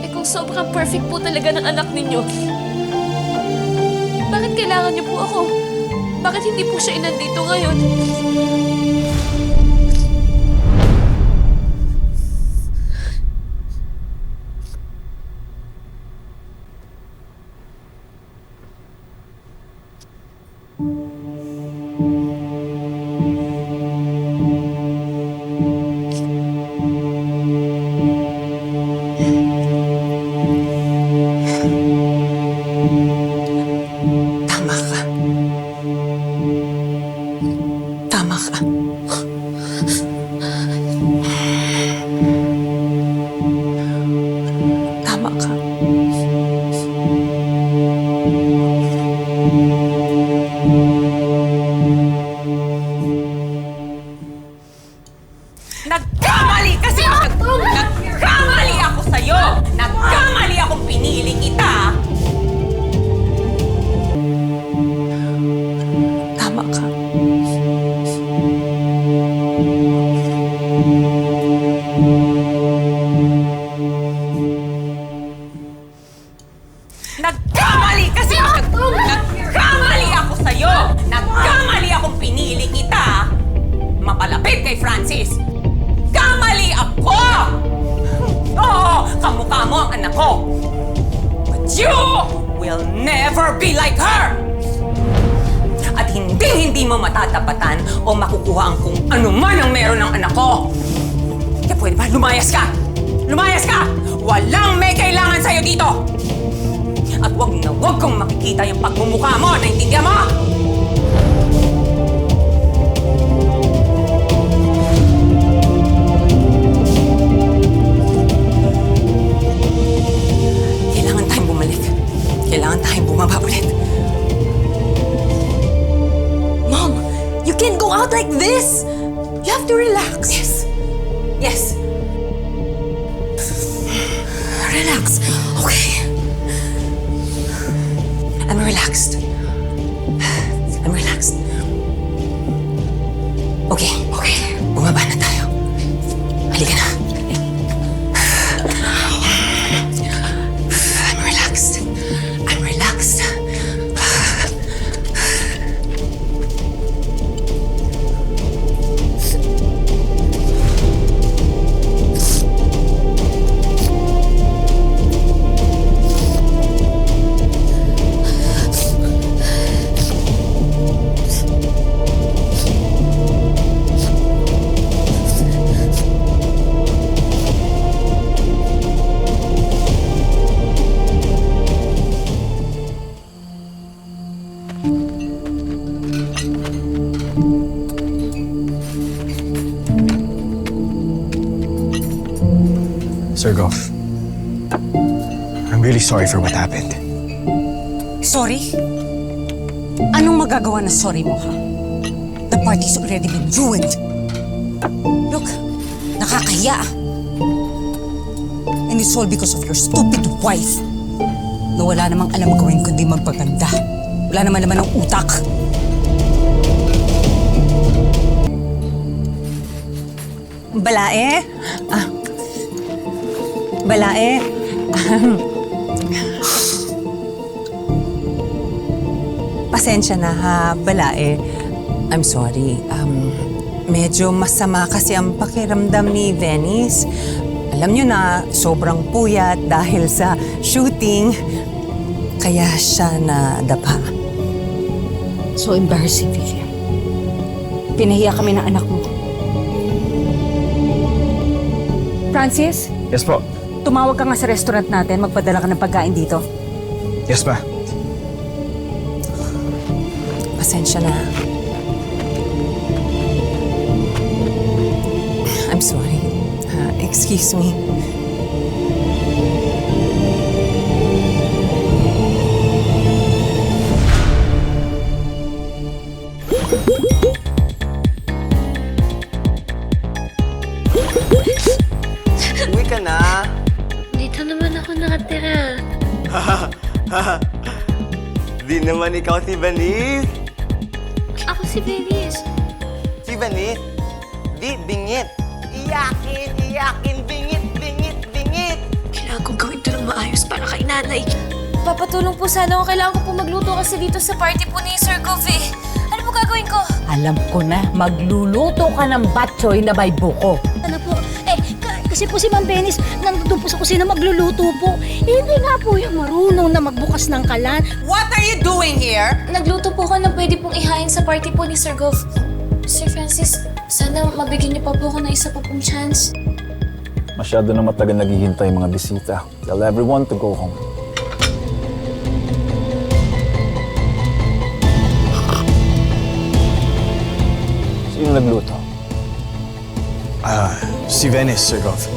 Eh kung sobrang perfect po talaga ng anak ninyo, bakit kailangan niyo po ako? Bakit hindi po siya inandito ngayon? Tama ka. Tama ka. Tama ka. Nagkamali kasi ako! Nagkamali ako sa'yo! Nagkamali akong pinili kita! Tama ka. Nagkamali kasi ako! Nagkamali ako sa'yo! Nagkamali akong pinili kita! Mapalapit kay Francis! Kamali ako! Oo! Kamukha mo ang anak ko! But you will never be like her! At hindi mo matatapatan o makukuha ang kung ano man ang meron ng anak ko. Kaya pwede ba, lumayas ka? Lumayas ka! Walang may kailangan sa'yo dito! At wag na wag kong makikita yung pagmumukha mo, naintindihan mo? Kailangan tayong bumalik. Kailangan tayong bumaba ulit. like this. You have to relax. Yes. Yes. Relax. Okay. I'm relaxed. I'm relaxed. Okay. Okay. Bumaba na tayo. Halika na. I'm relaxed. I'm relaxed. Sir Goff, I'm really sorry for what happened. Sorry? Anong magagawa na sorry mo, ha? The party's already been ruined. Look, nakakahiya. And it's all because of your stupid wife. Na wala namang alam gawin kundi magpaganda. Wala naman ng utak. Balae? Balae? Pasensya na ha, Balae. I'm sorry. Medyo masama kasi ang pakiramdam ni Venice. Alam niyo na, sobrang puyat dahil sa shooting. Kaya siya nadapa. So embarrassing, Vivian. Pinahiya kami ng anak mo. Francis? Yes po. Tumawag ka nga sa restaurant natin, magpadala ka ng pagkain dito. Yes, ma. Pasensya na. I'm sorry. Excuse me. Uwi ka na. Dito naman ako nakatira. Di naman ikaw si Venice. Ako si Venice. Si Venice? Di, bingit. Iyakin, bingit, bingit. Kailangan kong gawin ito ng maayos para kay nanay. Papatulong po sana ako. Kailangan ko po magluto kasi dito sa party po ni Sir Gov eh. Ano po gagawin ko? Alam ko na, magluluto ka ng batchoy na may buko. Ano po? Kasi po si Ma'am Venice nandun po sa kusina magluluto po. Hindi nga po yung marunong na magbukas ng kalan. What are you doing here? Nagluto po ako ng pwede pong ihain sa party po ni Sir Gov. Sir Francis, sana mabigyan niyo pa po ako ng isa pa pong chance. Masyado na matagal naghihintay mga bisita. Tell everyone to go home. Sino nagluto? Si Venice, Sir Goff.